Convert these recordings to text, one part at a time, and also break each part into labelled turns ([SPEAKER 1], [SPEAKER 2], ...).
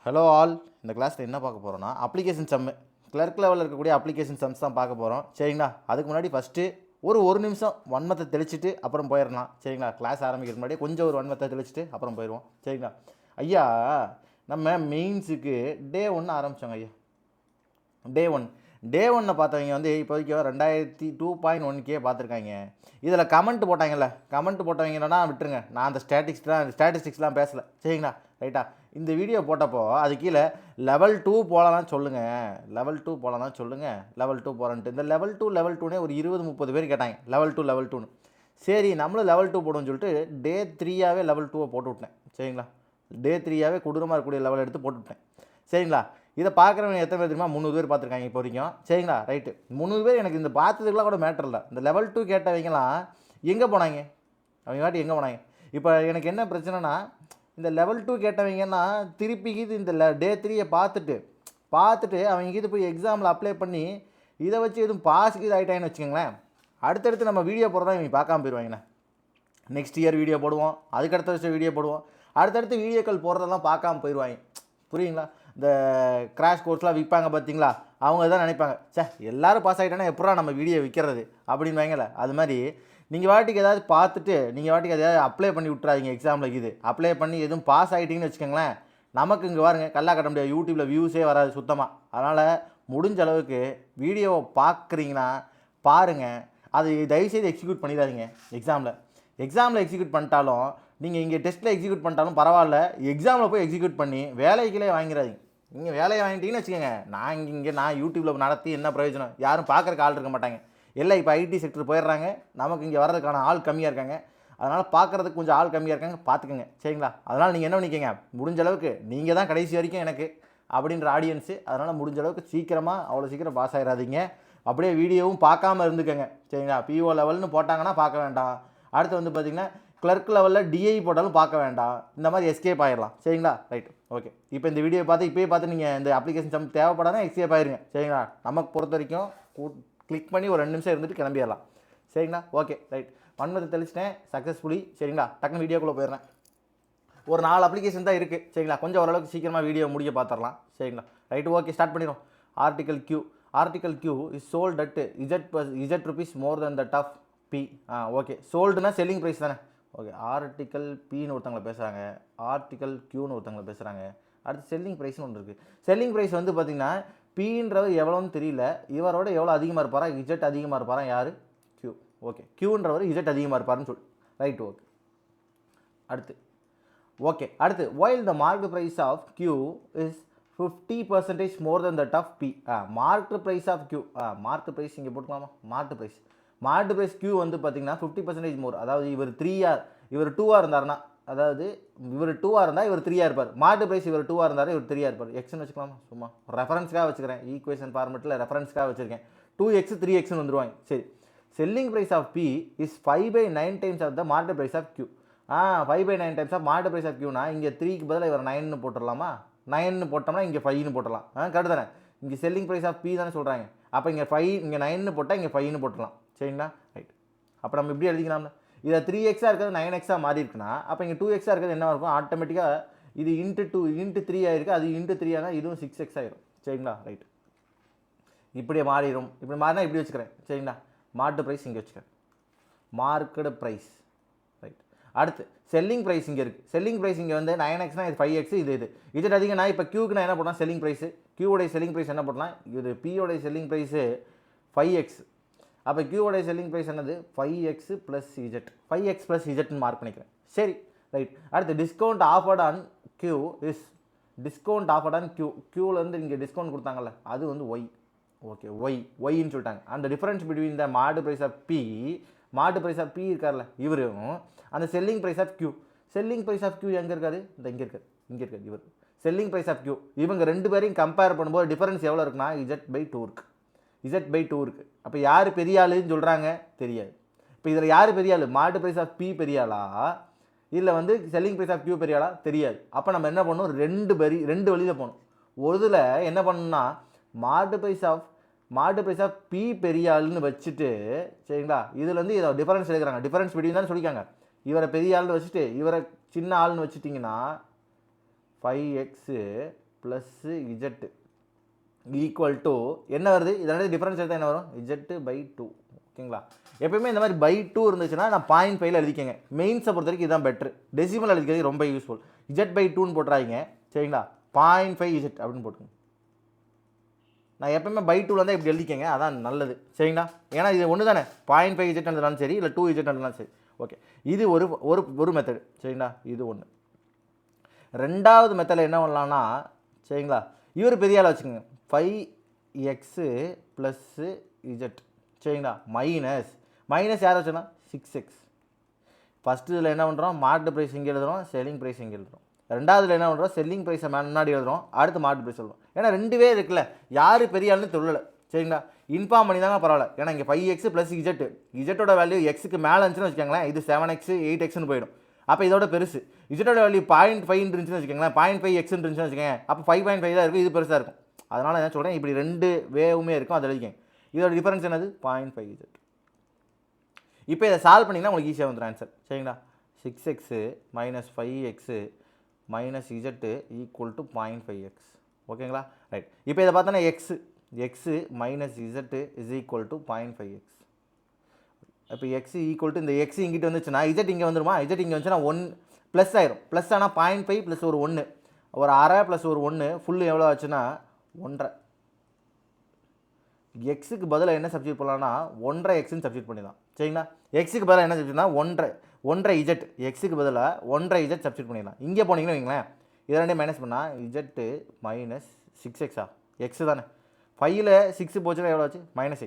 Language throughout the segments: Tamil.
[SPEAKER 1] Hello all. இந்த கிளாஸில் என்ன பார்க்க போகிறோன்னா அப்ளிகேஷன் சம்மு கிளர்க் லெவலில் இருக்கக்கூடிய அப்ளிகேஷன் சம்ஸ் தான் பார்க்க போகிறோம். சரிங்களா? அதுக்கு முன்னாடி ஃபஸ்ட்டு ஒரு நிமிஷம் வன்மத்தை தெளிச்சுட்டு அப்புறம் போயிடலாம். சரிங்களா? கிளாஸ் ஆரம்பிக்கிறதுக்கு முன்னாடி கொஞ்சம் ஒரு வன்மத்தை தெளிச்சுட்டு அப்புறம் போயிடுவோம். சரிங்களா? ஐயா, நம்ம மெயின்ஸுக்கு டே 1 ஆரம்பித்தோங்க ஐயா. டே ஒன்னை பார்த்தவங்க வந்து இப்போதைக்கு 2,2.1K பார்த்துருக்காங்க. இதில் கமெண்ட் போட்டாங்கல்ல, கமெண்ட் போட்டவங்க என்னன்னா விட்டுருங்க, நான் அந்த ஸ்டாட்டிஸ்டிக்ஸ்லாம் பேசலை. சரிங்களா? ரைட்டா? இந்த வீடியோ போட்டப்போ அது கீழே லெவல் 2 போகலாம் சொல்லுங்கள், லெவல் 2 போகலாம் சொல்லுங்கள், லெவல் 2 போகிறேன்ட்டு இந்த லெவல் டூனே ஒரு 20-30 பேர் கேட்டாங்க லெவல் 2. சரி, நம்மளும் லெவல் 2 போடுவோம்னு சொல்லிட்டு டே 3ஆகவே லெவல் 2 போட்டு விட்டேன். சரிங்களா? டே 3ஆகவே கொடூரமாக இருக்கக்கூடிய லெவல் எடுத்து போட்டு விட்டேன். சரிங்களா? இதை பார்க்குறவங்க எத்தனை பேர் தெரியுமா? 300 பேர் பார்த்துருக்காங்க இப்போ வரைக்கும். சரிங்களா? ரைட்டு, 300 பேர். எனக்கு இந்த பார்த்ததுக்குலாம் கூட மேட்டர் இல்லை. இந்த லெவல் 2 கேட்டவங்கலாம் எங்கே போனாங்க? அவங்க வாட்டி எங்கே போனாங்க? இப்போ எனக்கு என்ன பிரச்சனைனா, இந்த லெவல் 2 கேட்டவங்கன்னா திருப்பி இந்த டே 3 பார்த்துட்டு அவங்க இது போய் எக்ஸாமில் அப்ளை பண்ணி இதை வச்சு எதுவும் பாஸ் இது ஆகிட்டாங்கன்னு வச்சுக்கோங்களேன், அடுத்தடுத்து நம்ம வீடியோ போடுறதா இவங்க பார்க்காம போயிடுவாங்கண்ணே. நெக்ஸ்ட் இயர் வீடியோ போடுவோம், அதுக்கடுத்த வருஷம் வீடியோ போடுவோம், அடுத்தடுத்து வீடியோக்கள் போடுறதெல்லாம் பார்க்காம போயிடுவாங்க. புரியுங்களா? இந்த கிராஷ் கோர்ஸ்லாம் விற்பாங்க பார்த்தீங்களா, அவங்க தான் நினைப்பாங்க, எல்லோரும் பாஸ் ஆகிட்டானா எப்படா நம்ம வீடியோ விற்கிறது அப்படின்வாங்கல்ல. அது மாதிரி நீங்கள் வாட்டிக்கு ஏதாவது பார்த்துட்டு நீங்கள் வாட்டிக்கு எதாவது அப்ளை பண்ணி விட்றாதீங்க. எக்ஸாமில் இது அப்ளை பண்ணி எதுவும் பாஸ் ஆகிட்டிங்கன்னு வச்சுக்கோங்களேன், நமக்கு இங்கே பாருங்க கல்லா கட்ட முடியாது, யூடியூப்பில் வியூஸே வராது சுத்தமாக. அதனால் முடிஞ்ச அளவுக்கு வீடியோவை பார்க்குறீங்கன்னா பாருங்கள், அது தயவுசெய்து எக்ஸிக்யூட் பண்ணிடாதீங்க. எக்ஸாமில் எக்ஸிக்யூட் பண்ணிட்டாலும், நீங்கள் இங்கே டெஸ்ட்டில் எக்ஸிக்யூட் பண்ணிட்டாலும் பரவாயில்ல, எக்ஸாமில் போய் எக்ஸிக்யூட் பண்ணி வேலைகளே வாங்கிறாதீங்க. நீங்கள் வேலையை வாங்கிட்டீங்கன்னு வச்சுக்கோங்க, நான் யூடியூப்பில் நடத்தி என்ன பிரயோஜனம்? யாரும் பார்க்குறக்கு ஆள் இருக்க மாட்டாங்க. எல்லாம் இப்போ ஐடி செக்டர் போயிடுறாங்க, நமக்கு இங்கே வர்றதுக்கான ஆள் கம்மியாக இருக்காங்க. அதனால் பார்க்குறதுக்கு கொஞ்சம் ஆள் கம்மியாக இருக்காங்க, பார்த்துக்கோங்க. சரிங்களா? அதனால் நீங்கள் என்ன பண்ணிக்கோங்க, முடிஞ்ச அளவுக்கு நீங்கள் தான் கடைசி வரைக்கும் எனக்கு அப்படின்ற ஆடியன்ஸு. அதனால் முடிஞ்ச அளவுக்கு சீக்கிரமாக அவ்வளோ சீக்கிரம் பாஸ் ஆகிடாதீங்க. அப்படியே வீடியோவும் பார்க்காம இருந்துக்கோங்க. சரிங்களா? பிஓ லெவல்னு போட்டாங்கன்னா பார்க்க வேண்டாம். அடுத்து வந்து பார்த்திங்கன்னா கிளர்க் லெவலில் டிஐ போட்டாலும் பார்க்க வேண்டாம். இந்த மாதிரி எஸ்கேப் ஆகிடலாம். சரிங்களா? Right, okay. இப்போ இந்த வீடியோ இப்போயே பார்த்து நீங்கள் இந்த அப்ளிகேஷன் சம் தேவைப்படாதான் எஸ்கேப் ஆகிருங்க. சரிங்களா? நமக்கு பொறுத்த வரைக்கும் கிளிக் பண்ணி ஒரு 2 நிமிஷம் இருந்துட்டு கிளம்பிடலாம். சரிங்களா? Okay, right. வன்மத்தை தெளிச்சிட்டேன் சக்ஸஸ்ஃபுல்லி. சரிங்களா? டக்குன்னு வீடியோக்குள்ளே போயிடுறேன். ஒரு 4 அப்ளிகேஷன் தான் இருக்குது. சரிங்களா? கொஞ்சம் ஓரளவுக்கு சீக்கிரமாக வீடியோ முடிக்க பார்த்துடலாம். சரிங்களா? ரைட்டு, ஓகே, ஸ்டார்ட் பண்ணிடுவோம். Article Q is sold at Z rupees more then that of P. Okay. சோல்டுனா செல்லிங் ப்ரைஸ் தானே. ஓகே. ஆர்டிக்கல் பின்னு ஒருத்தவங்களை பேசுகிறாங்க, ஆர்டிக்கல் கியூன்னு ஒருத்தவங்களை பேசுகிறாங்க. அடுத்து செல்லிங் ப்ரைஸ்னு ஒன்று இருக்குது. செல்லிங் ப்ரைஸ் வந்து பார்த்திங்கன்னா பின்றவர் எவ்வளோன்னு தெரியல, இவரோட எவ்வளோ அதிகமாக இருப்பாரா, இஜட் அதிகமாக இருப்பாரா, யார்? கியூ. ஓகே. கியூன்றவர் இஜட் அதிகமாக இருப்பாருன்னு சொல்லி ரைட், ஓகே. அடுத்து while the marked price of Q is 50% more than that of P. marked price of Q, marked price இங்கே போட்டுக்கலாமா? மார்க்டு ப்ரைஸ் Q வந்து பார்த்தீங்கன்னா 50% மோர். அதாவது இவர் 3R இவர் 2R இருந்தார்னா, அதாவது இவர் 2R இருந்தால் இவர் 3R இருப்பார். மார்க்டு ப்ரைஸ் இவர் 2R இருந்தார், இவர் 3R இருப்பார். எக்ஸ்னு வச்சுக்கலாமா? சும்மா ரெஃபரன்ஸ்க்காக வச்சுக்கிறேன், ஈக்குவேஷன் ஃபார்மெட்டில் ரெஃபரன்ஸ்க்காக வச்சுருக்கேன். 2x 3xன்னு வந்துருவாங்க. சரி. Selling price of P is 5/9 times of the marked price of Q. 5/9 times of marked price of Qனா இங்கே 3க்கு பதிலாக இவர் 9ன்னு போட்டுடலாமா? 9ன்னு போட்டோம்னா இங்கே 5ன்னு போட்டலாம். கரெக்டு தானே? இங்கே செல்லிங் ப்ரைஸ் ஆஃப் P தானே சொல்கிறாங்க. அப்போ இங்கே 5, இங்கே 9ன்னு போட்டால் இங்கே 5ன்னு போட்டலாம். சரிங்களா? ரைட். அப்போ நம்ம இப்படி எழுதிக்கலாம்ல, இதை 3x இருக்கிறது 9x மாறி இருக்குன்னா, அப்போ இங்கே 2x இருக்கிறது என்ன இருக்கும்? ஆட்டோமேட்டிக்காக இது இன்ட்டு 3 ஆகிருக்கு, அது இன்ட்டு 3 ஆனால் இதுவும் 6x ஆகிரும். சரிங்களா? ரைட். இப்படி மாறிடும். இப்படி மாறினா இப்படி வச்சுக்கிறேன். சரிங்களா? மார்க்டு ப்ரைஸ் இங்கே வச்சுக்கிறேன், மார்க்கடு ப்ரைஸ். ரைட். அடுத்து செல்லிங் ப்ரைஸ் இங்கே இருக்குது. செல்லிங் ப்ரைஸ் இங்கே வந்து 9xனா இது 5x, இது அதிகம்னா இப்போ Qக்கு நான் என்ன போட்டேன்? செல்லிங் ப்ரைஸு Qவுடைய செல்லிங் ப்ரைஸ் என்ன போட்டலாம்? இது Pயோடைய செல்லிங் ப்ரைஸு 5x. அப்போ Qவோடைய செல்லிங் ப்ரைஸ் என்னது? 5x + Z. 5x + Zன்னு மார்க் பண்ணிக்கிறேன். சரி, ரைட். அடுத்து discount offered on Q is discount offered on Qலேருந்து இங்கே டிஸ்கவுண்ட் கொடுத்தாங்கல்ல, அது வந்து ஒய். ஓகே, ஒய்ன்னு சொல்லிட்டாங்க. அந்த difference between the marked price of P இருக்கார்ல இவரும், அந்த selling price of Q. Selling price of Q எங்கே இருக்காது? இங்கே இருக்காது இவர். செல்லிங் ப்ரைஸ் ஆஃப் Q இவங்க 2 பேரையும் கம்பேர் பண்ணும்போது டிஃபரன்ஸ் எவ்வளோ இருக்குன்னா Z/2 இருக்குது. அப்போ யார் பெரிய ஆளுன்னு சொல்கிறாங்க? தெரியாது. இப்போ இதில் யார் பெரிய ஆள்? மார்க்டு ப்ரைஸ் ஆஃப் P பெரிய ஆளா, இல்லை வந்து செல்லிங் ப்ரைஸ் ஆஃப் Q பெரிய ஆளா? தெரியாது. அப்போ நம்ம என்ன பண்ணணும்? 2 வழியில் போகணும். ஒரு இதில் என்ன பண்ணணும்னா மார்க்டு ப்ரைஸ் ஆஃப் P பெரிய ஆளுன்னு வச்சுட்டு, சரிங்களா, இதில் வந்து இதை டிஃபரன்ஸ் எடுக்கிறாங்க, டிஃபரன்ஸ் பிட்வீன் தான் சொல்லிக்காங்க. இவரை பெரிய ஆள்னு வச்சுட்டு இவரை சின்ன ஆள்னு வச்சுட்டிங்கன்னா 5x ப்ளஸ்ஸு இஜெட்டு ஈக்குவல் டு என்ன வருது, இதனுடைய டிஃபரன்ஸ் எடுத்தால் என்ன வரும், z/2. ஓகேங்களா? எப்பயுமே இந்த மாதிரி by2 இருந்துச்சுன்னா நான் 0.5 எழுதிக்கங்க. மெயின்ஸை பொறுத்த வரைக்கும் இதுதான் பெட்ரு. டெசிமல் எழுதிக்கிறது ரொம்ப யூஸ்ஃபுல். z/2ன்னு போட்டுறாங்க. சரிங்களா? 0.5 z அப்படின்னு போட்டுங்க. நான் எப்பவுமே by2 தான் இப்படி எழுதிக்கங்க, அதான் நல்லது. சரிங்களா? ஏன்னா இது ஒன்று தானே, 0.5 z எழுதலாம் சரி, இல்லை 2 z எழுதலாம் சரி. ஓகே, இது ஒரு ஒரு ஒரு மெத்தடு. சரிங்களா? இது ஒன்று. ரெண்டாவது மெத்தடில் என்ன பண்ணலான்னா, சரிங்களா, இவர் பெரிய ஆள் வச்சுக்கோங்க. 5x plus z. சரிங்களா? மைனஸ் யார் வச்சோன்னா 6x. ஃபஸ்ட்டு இதில் என்ன பண்ணுறோம், மார்க்கெட் ப்ரைஸ் இங்கே எழுதுகிறோம், செல்லிங் ப்ரைஸ் இங்கே எழுதுகிறோம். ரெண்டாவதுல என்ன பண்ணுறோம், செல்லிங் ப்ரைஸை முன்னாடி எழுதுகிறோம், அடுத்து மார்க்கெட் ப்ரைஸ் எழுதுறோம். ஏன்னா ரெண்டுவே இருக்குல்ல, யார் பெரிய ஆளுன்னு சொல்லலை. சரிங்களா? இன்ஃபார்ம் பண்ணி தாங்க பரவாயில்ல. ஏன்னா இங்கே 5x ப்ளஸ் இஜெட்டோட வேல்யூ எக்ஸுக்கு மேலே இருந்துச்சுன்னு வச்சுக்கோங்களேன், இது 7x 8xன்னு போயிடும். அப்போ இதோட பெருசு. இஜெட்டோட வேல்யூ 0.5 இருந்துச்சுன்னு வச்சுக்கோங்களேன், 0.5x இருந்துச்சுன்னு வச்சுக்கோங்க, அப்போ 5.5 தான் இருக்கும், இது பெருசாக இருக்கும். அதனால் என்ன சொல்கிறேன், இப்படி ரெண்டு வேவுமே இருக்கும், அதை எழுதிக்கங்க. இதோட டிஃபரன்ஸ் என்னது, 0.5z. இப்போ இதை சால்வ் பண்ணிங்கன்னா உங்களுக்கு ஈஸியாக வந்துடும் ஆன்சர். சரிங்களா? 6x minus 5x minus z equal to 0.5x. ஓகேங்களா? ரைட். இப்போ இதை பார்த்தோன்னா x minus z is equal to 0.5x. இப்போ x ஈக்குவல் டு இந்த x இங்கிட்டு வந்துச்சுன்னா z இங்கே வந்துடுமா, z இங்கே வந்துச்சுன்னா 1 ப்ளஸ் ஆயிரும். ப்ளஸ் ஆனால் 0.5 ப்ளஸ் ஒரு 1, ஒரு அரை ப்ளஸ் ஒரு 1 ஃபுல்லு எவ்வளோ ஆச்சுன்னா 1.5. எக்ஸுக்கு பதிலாக என்ன சப்ஸ்டியூட் பண்ணலாம்னா 1.5xன்னு சப்ஸ்டியூட் பண்ணிடலாம். சரிங்களா? எக்ஸுக்கு பதிலாக என்ன சப்ஸ்டியூட்னா 1.5 z, எக்ஸுக்கு பதிலாக 1.5 z சப்ஸ்டியூட் பண்ணிடலாம். இங்கே போனீங்கன்னு வைங்களேன், இதை ரெண்டே மைனஸ் பண்ணால் z மைனஸ் 6x எக்ஸு தானே, 5ல் 6 போச்சுன்னா எவ்வளோ ஆச்சு, மைனஸ்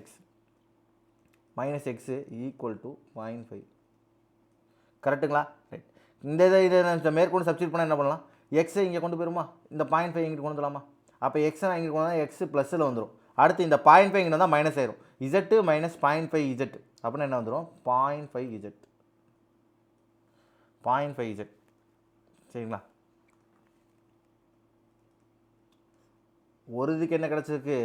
[SPEAKER 1] எக்ஸு ஈக்குவல் டு 0.5. கரெக்டுங்களா? ரைட். இதை மேற்கொண்டு சப்ஸ்டியூட் பண்ணால் என்ன பண்ணலாம், எக்ஸை இங்கே கொண்டு போயிருமா, இந்த 0.5 இங்கிட்டு கொண்டு வந்துடலாமா, அப்போ எக்ஸை நான் இங்கே கொண்டு வந்தால் எக்ஸு ப்ளஸில் வந்துடும். அடுத்து இந்த 0.5 இங்கே வந்தால் மைனஸ் ஆயிரும், z மைனஸ் 0.5z அப்படின்னா என்ன வந்துடும், 0.5z. சரிங்களா? ஒரு இதுக்கு என்ன கிடச்சிருக்கு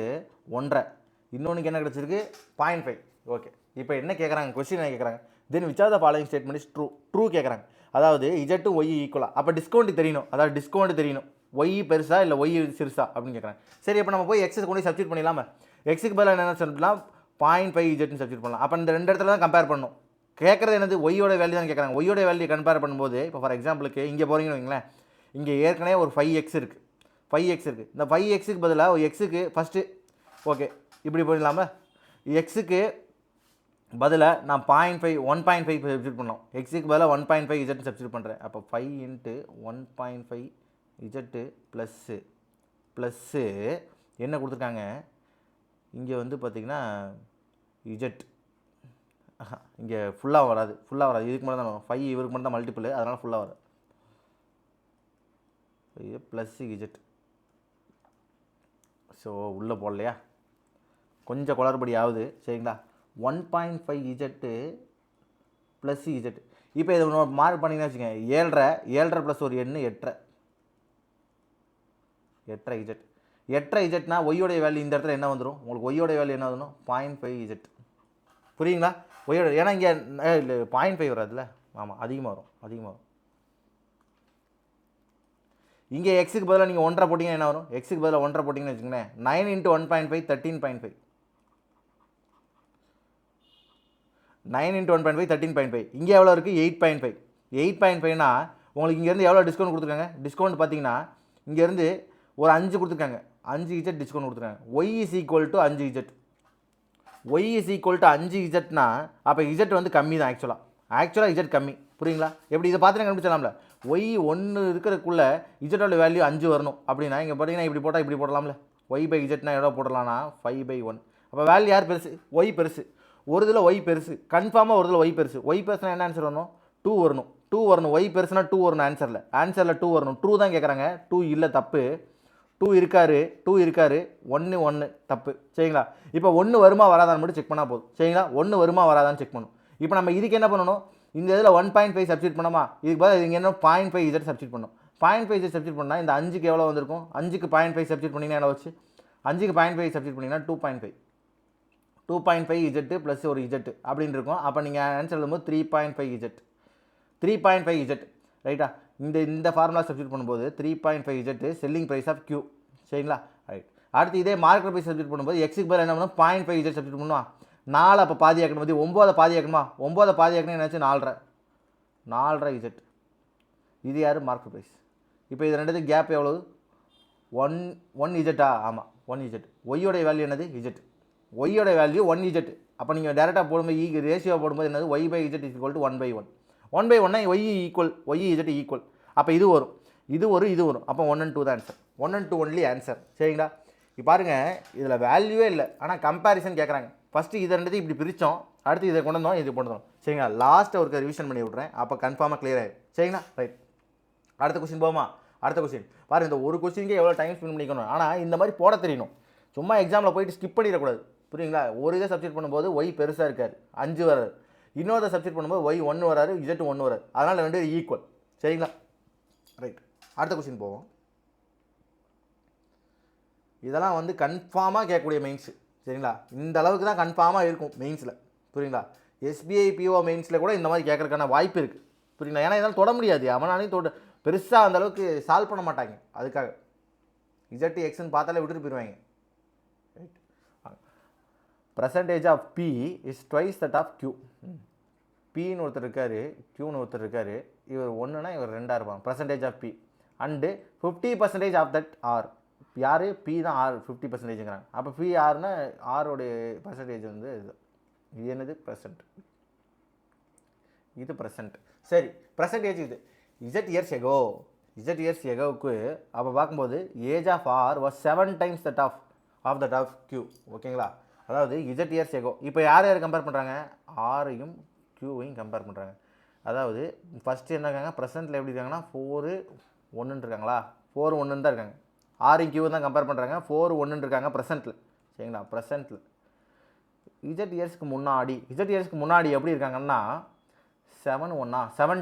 [SPEAKER 1] 1.5, இன்னொன்றுக்கு என்ன கிடச்சிருக்கு 0.5. ஓகே, இப்போ என்ன கேட்குறாங்க, கொஸ்டின் என்ன கேட்குறாங்க, then which are the following statement is true கேட்குறாங்க. அதாவது இஜெட்டும் ஒய் ஈக்குவலாக, அப்போ டிஸ்கவுண்ட் தெரியணும், அதாவது டிஸ்கவுண்ட் தெரியணும், ஒய் பெருசா இல்லை ஒய் சிறுசா அப்படின்னு கேட்குறாங்க. சரி, இப்போ நம்ம போய் எக்ஸை கொண்டு சப்ஸ்டியூட் பண்ணிடலாமா, எக்ஸுக்கு பதிலாக என்ன சொல்லலாம் 0.5z சப்ஸ்டியூட் பண்ணலாம். அப்போ இந்த ரெண்டு இடத்துல தான் கம்பேர் பண்ணணும். கேட்குறது என்னது, ஒய்யோட வேல்யூ தான் கேட்குறாங்க. ஒய்யோட வேல்யூ கம்பேர் பண்ணும்போது இப்போ ஃபார் எக்ஸாம்பிளுக்கு இங்கே போகிறீங்கன்னு வைங்களேன், இங்கே ஏற்கனவே ஒரு 5x இருக்குது, இந்த 5xக்கு பதிலாக எக்ஸுக்கு ஃபஸ்ட்டு ஓகே இப்படி போயிடலாமா, எக்ஸுக்கு பதிலாக நான் 1.5 சப்ஸ்டியூட் பண்ணோம், எக்ஸுக்கு பதிலாக 1.5z சப்ஸ்டியூட் பண்ணுறேன். அப்போ 5 × 1.5z ப்ளஸ்ஸு என்ன கொடுத்துருக்காங்க, இங்கே வந்து பார்த்திங்கன்னா இஜெட் இங்கே ஃபுல்லாக வராது, இதுக்கு மட்டும் தான் வரும், 5 இவருக்கு மட்டும் தான் மல்டிபிள், அதனால் ஃபுல்லாக வராது. இது ப்ளஸ் இஜெட். ஸோ உள்ளே போடலையா, கொஞ்சம் குளறுபடி ஆகுது. சரிங்களா? 1.5z plus Z. இப்போ இதை மார்க் பண்ணிங்கன்னா வச்சுக்கோங்க, 7.5 ப்ளஸ் ஒரு எண்ணு 8.5 இஜெட். 8.5 இஜெட்னா ஒய்யோடைய வேல்யூ இந்த இடத்துல என்ன வந்துடும், உங்களுக்கு ஒய்யோடைய வேல்யூ என்ன வந்துடும், 0.5 இஜெட். புரியுங்களா? ஒய்யோட, ஏன்னா இங்கே இல்லை 0.5 வராதுல்ல, ஆமாம் அதிகமாக வரும். இங்கே எக்ஸுக்கு பதிலாக நீங்கள் 1.5 போட்டிங்கன்னா என்ன வரும், எக்ஸுக்கு பதிலாக 1.5 போட்டிங்கன்னு வச்சுக்கோங்களேன், 9 × 1.5 13.5, 9 × 1.5 13.5. இங்கே எவ்வளோ இருக்குது, 8.5. 8.5னா உங்களுக்கு இங்கேருந்து எவ்வளோ டிஸ்கவுண்ட் கொடுத்துருக்காங்க, டிஸ்கவுண்ட் பார்த்தீங்கன்னா இங்கேருந்து ஒரு 5 கொடுத்துருக்காங்க, 5 இஜெட் டிஸ்கவுண்ட் கொடுத்துருக்காங்க. Y is equal to 5 Z, Y is equal to 5 இஜெட்னா அப்போ இஜெட் வந்து கம்மி தான், ஆக்சுவலாக இஜெட் கம்மி. புரியுங்களா? எப்படி இதை பார்த்து கண்டுபிடிச்சலாம்ல, ஒய் 1 இருக்கிறதுக்குள்ளே இஜெட்டோட வேல்யூ 5 வரணும் அப்படின்னா இங்கே பார்த்தீங்கன்னா இப்படி போட்டால் இப்படி போடலாம்ல, ஒய் இஜெட்னா எவ்வளோ போடலாம்னா 5/1. அப்போ வேல்யூ யார் பெருசு, ஒய் பெருசு. ஒரு இதில் ஒய் பெருசு, கன்ஃபார்மாக ஒரு இதில் ஒய் பெருசு. ஒய் பெருசுனா என்ன ஆன்சர் வரணும், 2 வரணும். ஒய் பெருசுனா 2 வரணும், ஆன்சரில் 2 வரணும். ட்ரூ தான் கேட்குறாங்க, 2 இல்லை, தப்பு. 2 இருக்காரு, 1 தப்பு. சரிங்களா? இப்போ 1 வருமா வராதான்னு மட்டும் செக் பண்ணால் போதும். சரிங்களா? 1 வருமா வராதான்னு செக் பண்ணணும். இப்போ நம்ம இதுக்கு என்ன பண்ணணும், இந்த இதில் 1.5 சப்ஸ்டியூட் பண்ணோமா, இதுக்கு பதிலாக இங்கே என்ன 0.5z சப்ஸ்டியூட் பண்ணணும். 0.5z சப்ஸ்டியூட் பண்ணால் இந்த 5க்கு எவ்வளோ வந்திருக்கும், 5க்கு 0.5 சப்ஸ்டியூட் பண்ணிங்கன்னா எவ்வளோ வச்சு, 5க்கு 0.5 சப்ஸ்டியூட் பண்ணிங்கன்னா 2.5 இஜெட்டு ப்ளஸ் ஒரு இஜெட்டு அப்படின்னு இருக்கும். அப்போ நீங்கள் ஆன்சர் எழுதும்போது 3.5 இஜெட் ரைட்டா. இந்த ஃபார்முலா சப்ஸ்டியூட் பண்ணும்போது 3.5 இஜெட்டு செல்லிங் ப்ரைஸ் ஆஃப் Q, சரிங்களா? ரைட். அடுத்து இதே மார்க்கெட் ப்ரைஸ் சப்ஸ்டிட் பண்ணும்போது எக்ஸுக்கு பதில் என்ன பண்ணணும் 0.5 இஜெட் சப்ஸ்டிட் பண்ணுவான். 4 அப்போ பாதி ஆக்கணும், பற்றி 9 பாதி ஆக்கணுமா? 9 பாதி ஆக்கணும் என்னாச்சு 4.5 இஜெட். இது யார்? Market price. இப்போ இது ரெண்டுத்துக்கு கேப் எவ்வளவு? 1 இஜெட்டா? ஆமாம் 1 இஜெட். ஒய்யோடைய வேல்யூ என்னது? இஜெட். ஒய்யோட வேல்யூ 1 இஜெட். அப்போ நீங்கள் டேரெக்டாக போடும்போது ரேஷியோ போடும்போது என்னது? Y by Z is equal to 1/1. 1/1 Y equal, Y Z equal. அப்போ இது வரும், இது வரும். அப்போ 1 and 2 தான் ஆன்சர். 1 and 2 only answer. சரிங்களா? இப்போ பாருங்கள், இதில் வேல்யூவே இல்லை, ஆனால் கம்பேரிசன் கேட்குறாங்க. ஃபஸ்ட்டு இதை ரெண்டுத்தையும் இப்படி பிரித்தோம், அடுத்து இதை கொண்டு வந்தோம், இது கொண்டு வந்தோம். சரிங்களா? லாஸ்ட்டை ஒரு ரிவிஷன் பண்ணி விட்றேன், அப்போ கன்ஃபார்மாக கிளியர் ஆகிடும். சரிங்களா? ரைட். அடுத்த கொஸ்டின் போமா? அடுத்த கொஸ்டின் பாருங்கள். இந்த ஒரு கொஸ்டினுக்கே எவ்வளோ டைம் ஸ்பெண்ட் பண்ணிக்கணும். ஆனால் இந்த மாதிரி போட தெரியணும். சும்மா எக்ஸாமில் போயிட்டு ஸ்கிப் பண்ணிடக்கூடாது. புரியுங்களா? ஒரு இதை சப்ஸ்டிட் பண்ணும்போது ஒய் பெருசாக இருக்காது, 5 வராது. இன்னொரு சப்ஸ்டிட் பண்ணும்போது ஒய் 1 வராது, இஜெட் 1 வராது. அதனால் ரெண்டு ஈக்குவல். சரிங்களா? ரைட். அடுத்த கொஸ்டின் போவோம். இதெல்லாம் வந்து கன்ஃபார்மாக கேட்கக்கூடிய மெயின்ஸு. சரிங்களா? இந்த அளவுக்கு தான் கன்ஃபார்மாக இருக்கும் மெயின்ஸில். புரியுங்களா? எஸ்பிஐ பிஓ மெயின்ஸில் கூட இந்த மாதிரி கேட்கறதுக்கான வாய்ப்பு இருக்குது. புரியுங்களா? ஏன்னா இதெல்லாம் தொட முடியாது, அவனாலையும் பெருசாக அந்த அளவுக்கு சால்வ் பண்ண மாட்டாங்க. அதுக்காக இஜெட் எக்ஸ்ன்னு பார்த்தாலே விட்டுட்டு போயிடுவாங்க. Right. Percentage of P is twice that of Q. பின்னு ஒருத்தர் இருக்கார், கியூன்னு ஒருத்தர் இருக்கார். இவர் 1னா இவர் 2ஆக இருப்பாங்க. பர்சன்டேஜ் ஆஃப் பி அண்டு 50% ஆஃப் தட் ஆர். யார்? பி தான் ஆர் 50%ங்கிறாங்க. அப்போ பி ஆர்னா ஆரோடைய பர்சன்டேஜ் வந்து இது என்னது? ப்ரெசன்ட். இது ப்ரெசன்ட். சரி, ப்ரெசன்டேஜ் இது இஜெட் இயர்ஸ் எகோவுக்கு அப்போ பார்க்கும்போது age of R was 7 times that of Q. ஓகேங்களா? அதாவது இஜெட் இயர்ஸ் எகோ. இப்போ யார் கம்பேர் பண்ணுறாங்க? ஆரையும் கியூவையும் கம்பேர் பண்ணுறாங்க. அதாவது ஃபஸ்ட்டு என்ன இருக்காங்க? ப்ரெசென்ட்டில் எப்படி இருக்காங்கன்னா 4 1 இருக்காங்களா? 4 1 தான் இருக்காங்க. ஆரையும் கியூவை தான் கம்பேர் பண்ணுறாங்க. 4 1 இருக்காங்க ப்ரெசென்ட்டில். சரிங்களா? ப்ரெசென்ட்டில் இஜெட் இயர்ஸ்க்கு முன்னாடி எப்படி இருக்காங்கன்னா 7 1 7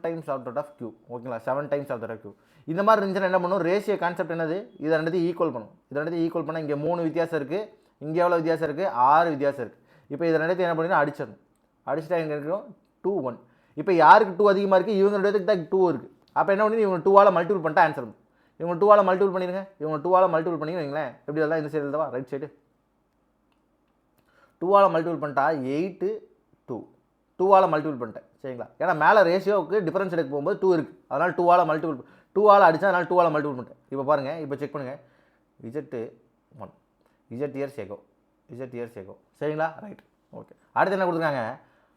[SPEAKER 1] times of that of Q. ஓகேங்களா? 7 times of that of Q. இந்த மாதிரி இருந்துச்சுன்னா என்ன பண்ணும்? ரேஷியோ கான்செப்ட் என்னது? இதை ரெண்டுத்தையும் ஈக்குவல் பண்ணும். இதை ரெண்டுத்தையும் ஈக்குவல் பண்ணால் இங்கே 3 வித்தியாசம் இருக்குது, இங்கே எவ்வளோ வித்தியாசம் இருக்குது? 6 வித்தியாசம் இருக்குது. இப்போ இதை ரெண்டுத்தையும் என்ன பண்ணினா அடிச்சிடணும். அடிச்சுட்டா எங்கே இருக்கிறோம்? 2 1. இப்போ யாருக்கு 2 அதிகமாக இருக்குது? இவங்க ரெண்டுத்துக்கு தான் 2 இருக்குது. அப்போ என்ன பண்ணி இவங்க 2ஆல் மல்டிபிள் பண்ணிட்டா ஆன்சர் வரும். இவங்க 2ஆல் மல்டிபிள் பண்ணிடுங்க. இவங்க 2ஆல் மல்டிபிள் பண்ணி வைங்களேன். எப்படி தான் இந்த சைடு எழுதவா? ரைட் சைடு 2ஆல் மல்டிபிள் பண்ணிட்டா 8 2. 2ஆல் மல்டிபிள் பண்ணிட்டேன். சரிங்களா? ஏன்னா மேலே ரேஷியோவுக்கு டிஃபரன்ஸ் எடுக்க போகும்போது 2 இருக்குது. அதனால் 2ஆல் அடித்தா, அதனால் 2ஆல் மல்டிபிள் பண்ணிட்டேன். இப்போ பாருங்கள், இப்போ செக் பண்ணுங்கள். இஜெட்டு 1 இஜெட் இயர்ஸ் எகோ. சரிங்களா? ரைட். ஓகே. அடுத்து என்ன கொடுத்துருக்காங்க?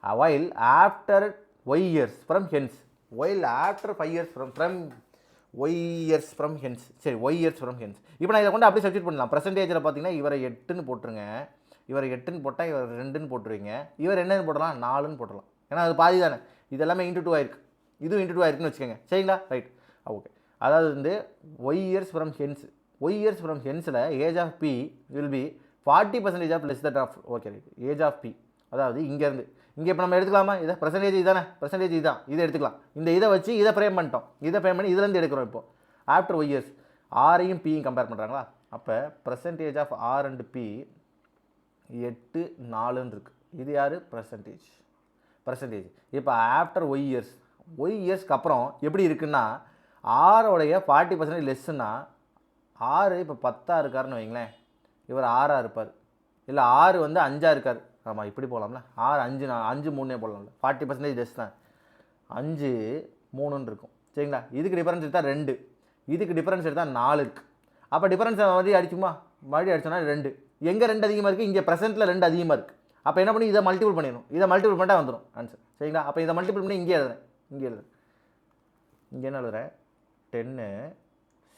[SPEAKER 1] while after y years from hence. while after 5 years from y years from hence. சரி, y years from hence. இப்போ நான் இதை கொண்டு அப்படியே சப்ஸ்டிட் பண்ணலாம். பர்சன்டேஜில் பார்த்தீங்கன்னா இவரை 8ன்னு போட்டுருங்க. இவரை 8ன்னு போட்டால் இவர் 2ன்னு போட்டுருவீங்க. இவர் என்னன்னு போடலாம்? 4ன்னு போடலாம். ஏன்னா அது பாதி தானே. இது எல்லாமே இன்ட்டு 2 ஆயிருக்கு, இதுவும் இன்ட்டு 2 ஆயிருக்குன்னு வச்சுக்கோங்க. சரிங்களா? ரைட். ஓகே. அதாவது வந்து y years from hence age of B will be 40% of less that of. Okay right. Age of B அதாவது இங்கேருந்து இங்கே இப்போ நம்ம எடுத்துக்கலாமா? இதை பர்சன்டேஜ் இதுதான், இதை எடுத்துக்கலாம். இதை வச்சு இதை ஃப்ரேம் பண்ணி இதுலேருந்து எடுக்கிறோம். இப்போ ஆஃப்டர் ஒய் இயர்ஸ் ஆரையும் பியும் கம்பேர் பண்ணுறாங்களா? அப்போ percentage of R and B 8 4ன்னு இருக்குது. இது யார்? பர்சன்டேஜ். இப்போ ஆஃப்டர் ஒய் இயர்ஸ்க்கு அப்புறம் எப்படி இருக்குன்னா ஆரோடைய 40% லெஸ்ஸுன்னா ஆறு இப்போ 10ஆக இருக்காருன்னு வைங்களேன், இவர் 6ஆக இருப்பார். இல்லை 6 வந்து 5ஆக இருக்கார். ஆமாம், இப்படி போகலாம்ல. 6 5 3 போடலாம்ல. 40% லெஸ் தான். 5 3ன்னு இருக்கும். சரிங்களா? இதுக்கு டிஃபரன்ஸ் எடுத்தால் 2, இதுக்கு டிஃபரன்ஸ் எடுத்தால் 4 இருக்குது. அப்போ டிஃபரன்ஸ் மறுபடியும் அடிச்சோன்னா 2. எங்கே 2 அதிகமாக இருக்குது? இங்கே ப்ரெசென்ட்டில் 2 அதிகமாக இருக்குது. அப்போ என்ன பண்ணி இதை மல்டிபிள் பண்ணிடணும். இதை மல்டிபிள் பண்ணிட்டா வந்துடும் ஆன்சர். சரிங்களா? அப்போ இதை மல்டிபிள் பண்ணி இங்கே எழுதுறேன். இங்கே என்ன எழுதுறேன்? 10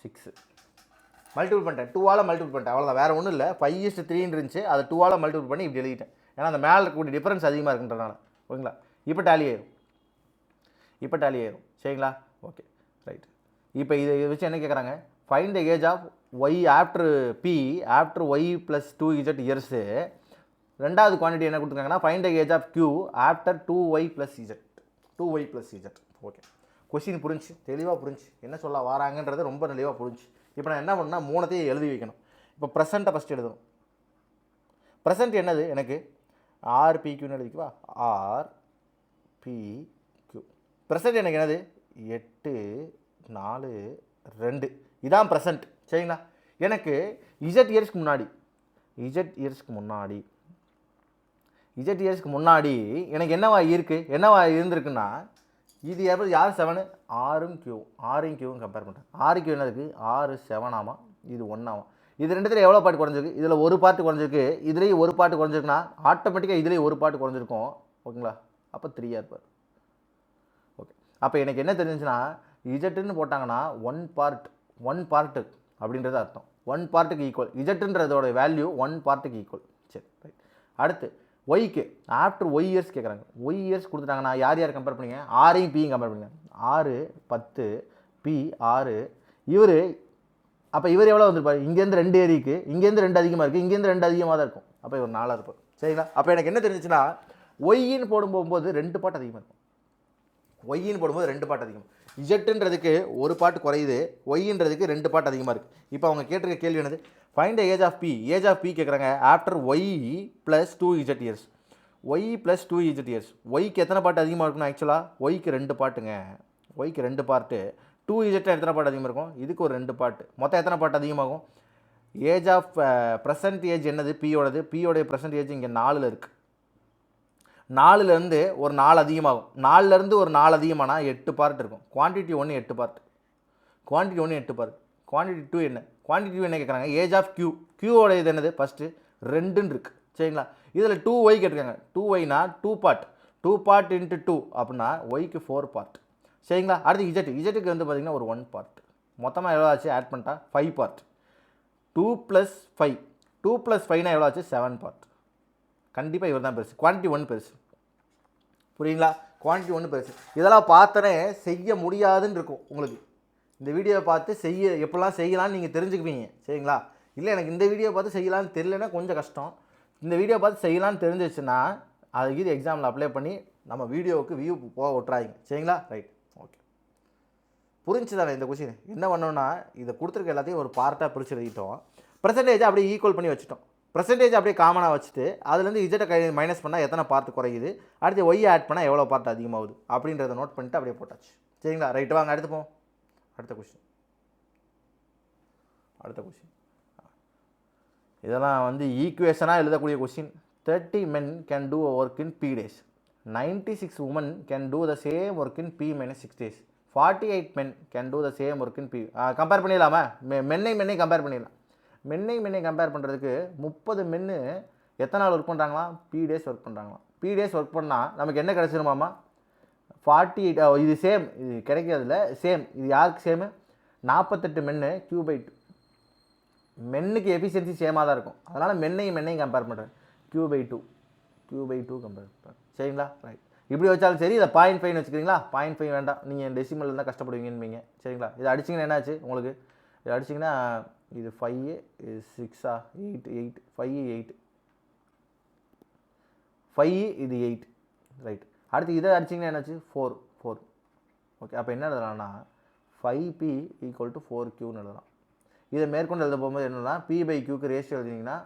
[SPEAKER 1] 6 மல்டிபிள் பண்ணிட்டேன். 2ஆல் மல்டிபிள் பண்ணிட்டேன். அவ்வளோதான், வேறு ஒன்றும் இல்லை. 5:3 இருந்துச்சு, அதை 2ஆல் மல்டிபிள் பண்ணி இப்படி எழுதிட்டேன். ஏன்னா அந்த மேலே இருக்கக்கூடிய டிஃபரன்ஸ் அதிகமாக இருக்குன்றதுனால. ஓகேங்களா? இப்போ டேலி ஆயிரும். சரிங்களா? Okay right. இப்போ இதை வச்சு என்ன கேட்குறாங்க? Find the age of Y after B after Y plus 2z years. ரெண்டாவது குவான்டிட்டி என்ன கொடுத்துருக்காங்கன்னா find the age of Q after 2y + z. Okay, question புரிஞ்சு, தெளிவாக புரிஞ்சு, என்ன சொல்ல வராங்கன்றது ரொம்ப தெளிவாக புரிஞ்சு. இப்போ நான் என்ன பண்ணால் 3த்தையும் எழுதி வைக்கணும். இப்போ ப்ரெசண்ட்டை ஃபஸ்ட்டு எழுதணும். ப்ரெசண்ட் என்னது? எனக்கு ஆர்பிக்யூன்னு எழுதிக்குவா. ஆர்பிக்யூ ப்ரெசண்ட் எனக்கு என்னது? 8 4 2. இதான் ப்ரெசண்ட். சரிங்களா? எனக்கு இசட் இயர்ஸ்க்கு முன்னாடி எனக்கு என்னவா இருந்திருக்குன்னா இது யார் 7 ஆரும் கியூவும் கம்பேர் பண்ணுறேன். 6 கியூ என்ன இருக்குது 6 7 ஆமாம், இது 1 ஆமாம். இது ரெண்டுத்தில் எவ்வளோ பார்ட் குறைஞ்சிருக்கு, இதில் ஒரு பார்ட்டு குறைஞ்சிருக்கு, இதுலேயும் ஒரு பார்ட்டு குறைஞ்சிருக்குன்னா ஆட்டோமேட்டிக்காக இதுலேயும் ஒரு பார்ட்டு குறைஞ்சிருக்கும். ஓகேங்களா? அப்போ 3 இருப்பார். ஓகே, அப்போ எனக்கு என்ன தெரிஞ்சுன்னா இஜட்டுன்னு போட்டாங்கன்னா ஒன் பார்ட்டு அப்படின்றது அர்த்தம். 1 பார்ட்டுக்கு ஈக்குவல் இஜட்டுன்றதோட வேல்யூ 1 பார்ட்டுக்கு ஈக்குவல். சரி, ரைட். அடுத்து ஒய்க்கு ஆஃப்டர் ஒய் இயர்ஸ் கேட்குறாங்க. ஒய் இயர்ஸ் கொடுத்துட்டாங்கன்னா யார் கம்பேர் பண்ணிங்க, ஆரையும் பியும் கம்பேர் பண்ணுங்க. 6 10 பி 6 இவர். அப்போ இவர் எவ்வளோ வந்திருப்பார், இங்கேருந்து 2 ஏரிக்கு, இங்கேருந்து 2 அதிகமாக இருக்குது, இங்கேருந்து 2 அதிகமாக தான் இருக்கும். அப்போ இவர் 4 இருப்பார். சரிங்களா? அப்போ எனக்கு என்ன தெரிஞ்சிச்சுன்னா ஒய்ன்னு போடும்போது 2 பார்ட் அதிகமாக இருக்கும். ஒய்ன்னு போடும்போது 2 பார்ட் அதிகம். இஜட்டுன்றதுக்கு ஒரு பார்ட் குறையுது, ஒய்ன்றதுக்கு 2 பார்ட் அதிகமாக இருக்குது. இப்போ அவங்க கேட்டிருக்க கேள்வி என்னது, find the age of P கேட்குறாங்க after Y plus 2 Z years. Y plus 2 Z years. ஒய்க்கு எத்தனை பார்ட் அதிகமாக இருக்குன்னு ஆக்சுவலாக ஒய்க்கு 2 பார்ட்டுங்க. ஒய்க்கு 2 பார்ட்டு. 2 இஜட்டில் எத்தனை பார்ட் அதிகமாக இருக்கும், இதுக்கு ஒரு 2 பார்ட்டு. மொத்தம் எத்தனை பார்ட் அதிகமாகும், ஏஜ் ஆஃப் ப்ரெசன்ட் ஏஜ் என்னது பியோடது, பியோடைய ப்ரெசன்ட் ஏஜ் இங்கே 4 இருக்குது. 4லேருந்து ஒரு 4 அதிகமாகும். 4லேருந்து ஒரு 4 அதிகமானா 8 பார்ட் இருக்கும். Quantity 1 8 part. குவான்டிட்டி 2 என்ன, குவான்டிட்டி 2 என்ன கேட்குறாங்க, ஏஜ் ஆஃப் கியூவோட இது என்னது ஃபஸ்ட்டு 2ன்னு இருக்குது. சரிங்களா? இதில் 2y கேட்டிருக்காங்க. 2yனா 2 பார்ட் இன்ட்டு 2 அப்படின்னா ஒய்க்கு 4 பார்ட். சரிங்களா? அடுத்து இஜட்டுக்கு வந்து பார்த்திங்கன்னா ஒரு 1 பார்ட். மொத்தமாக எவ்வளோ ஆச்சு ஆட் பண்ணிட்டா 5 பார்ட். 2 + 5னா எவ்வளோ ஆச்சு 7 பார்ட். கண்டிப்பாக இவர் தான் பெருசு. குவான்டிட்டி 1 பெருசு. புரியுங்களா? குவான்டிட்டி 1 பெருசு. இதெல்லாம் பார்த்தனே செய்ய முடியாதுன்னு இருக்கும் உங்களுக்கு. இந்த வீடியோவை பார்த்து எப்படிலாம் செய்யலாம்னு நீங்கள் தெரிஞ்சுக்குவீங்க. சரிங்களா? இல்லை எனக்கு இந்த வீடியோ பார்த்து செய்யலான்னு தெரியலன்னா கொஞ்சம் கஷ்டம். இந்த வீடியோ பார்த்து செய்யலான்னு தெரிஞ்சிச்சுன்னா அதுக்கு இது எக்ஸாமில் அப்ளை பண்ணி நம்ம வீடியோவுக்கு வியூ போக விட்றாங்க. சரிங்களா? Right, okay. புரிஞ்சு தானே இந்த கொஸ்டின்? என்ன பண்ணோன்னா இதை கொடுத்துருக்க எல்லாத்தையும் ஒரு பார்ட்டாக பிரித்து எழுதிட்டோம். பர்சன்டேஜை அப்படியே ஈக்குவல் பண்ணி வச்சுட்டோம். பர்சன்டேஜ் அப்படியே காமனாக வச்சுட்டு அதுலேருந்து இஜட்டை மைனஸ் பண்ணால் எத்தனை பார்ட் குறையுது, அடுத்து ஒய் ஆட் பண்ணால் எவ்வளோ பார்ட் அதிகமாகுது அப்படின்றத நோட் பண்ணிட்டு அப்படியே போட்டாச்சு. சரிங்களா? ரைட்டு, வாங்க அடுத்து போவோம். அடுத்த கொஸ்டின். இதெல்லாம் வந்து ஈக்குவேஷனாக எழுதக்கூடிய question. 30 men can do a work in P days. 96 women can do the same work in P minus 6 days. 48 men can do the same work in P. Compare பண்ணிடலாமா? மென்னை கம்பேர் பண்ணிடலாம். மென்னை கம்பேர் பண்ணுறதுக்கு 30 மென்னு எத்தனை நாள் ஒர்க் பண்ணுறாங்களா, P days ஒர்க் பண்ணுறாங்களாம். P days ஒர்க் பண்ணால் நமக்கு என்ன கிடச்சிருமாமா 48. இது சேம், இது கிடைக்கிறதுல சேம். இது யாருக்கு சேமு 48 மென்னு Q/2. மென்னுக்கு எஃபிஷியன்சி சேமாக தான் இருக்கும். அதனால் மென்னையும் கம்பேர் பண்ணுறேன். Q/2 கம்பேர் பண்ணுறேன். சரிங்களா? ரைட். இப்படி வச்சாலும் சரி. இதை 0.5 வச்சுக்கிறீங்களா? 0.5 வேண்டாம், நீங்கள் டெசிமல் இருந்தால் கஷ்டப்படுவீங்கன்னு. சரிங்களா? இதை அடிச்சிங்கன்னா என்னாச்சு உங்களுக்கு, இதை அடிச்சிங்கன்னா இது 5 இது 6 8 5 8 5 இது 8. ரைட். அடுத்து இதை அடிச்சிங்கன்னா என்னாச்சு 4. ஓகே, அப்போ என்ன எழுதலாம்னா 5P = 4Qன்னு எழுதலாம். இதை மேற்கொண்டு எழுத போகும்போது என்னென்னா P/Qக்கு ரேஷியோ எழுதிங்கன்னா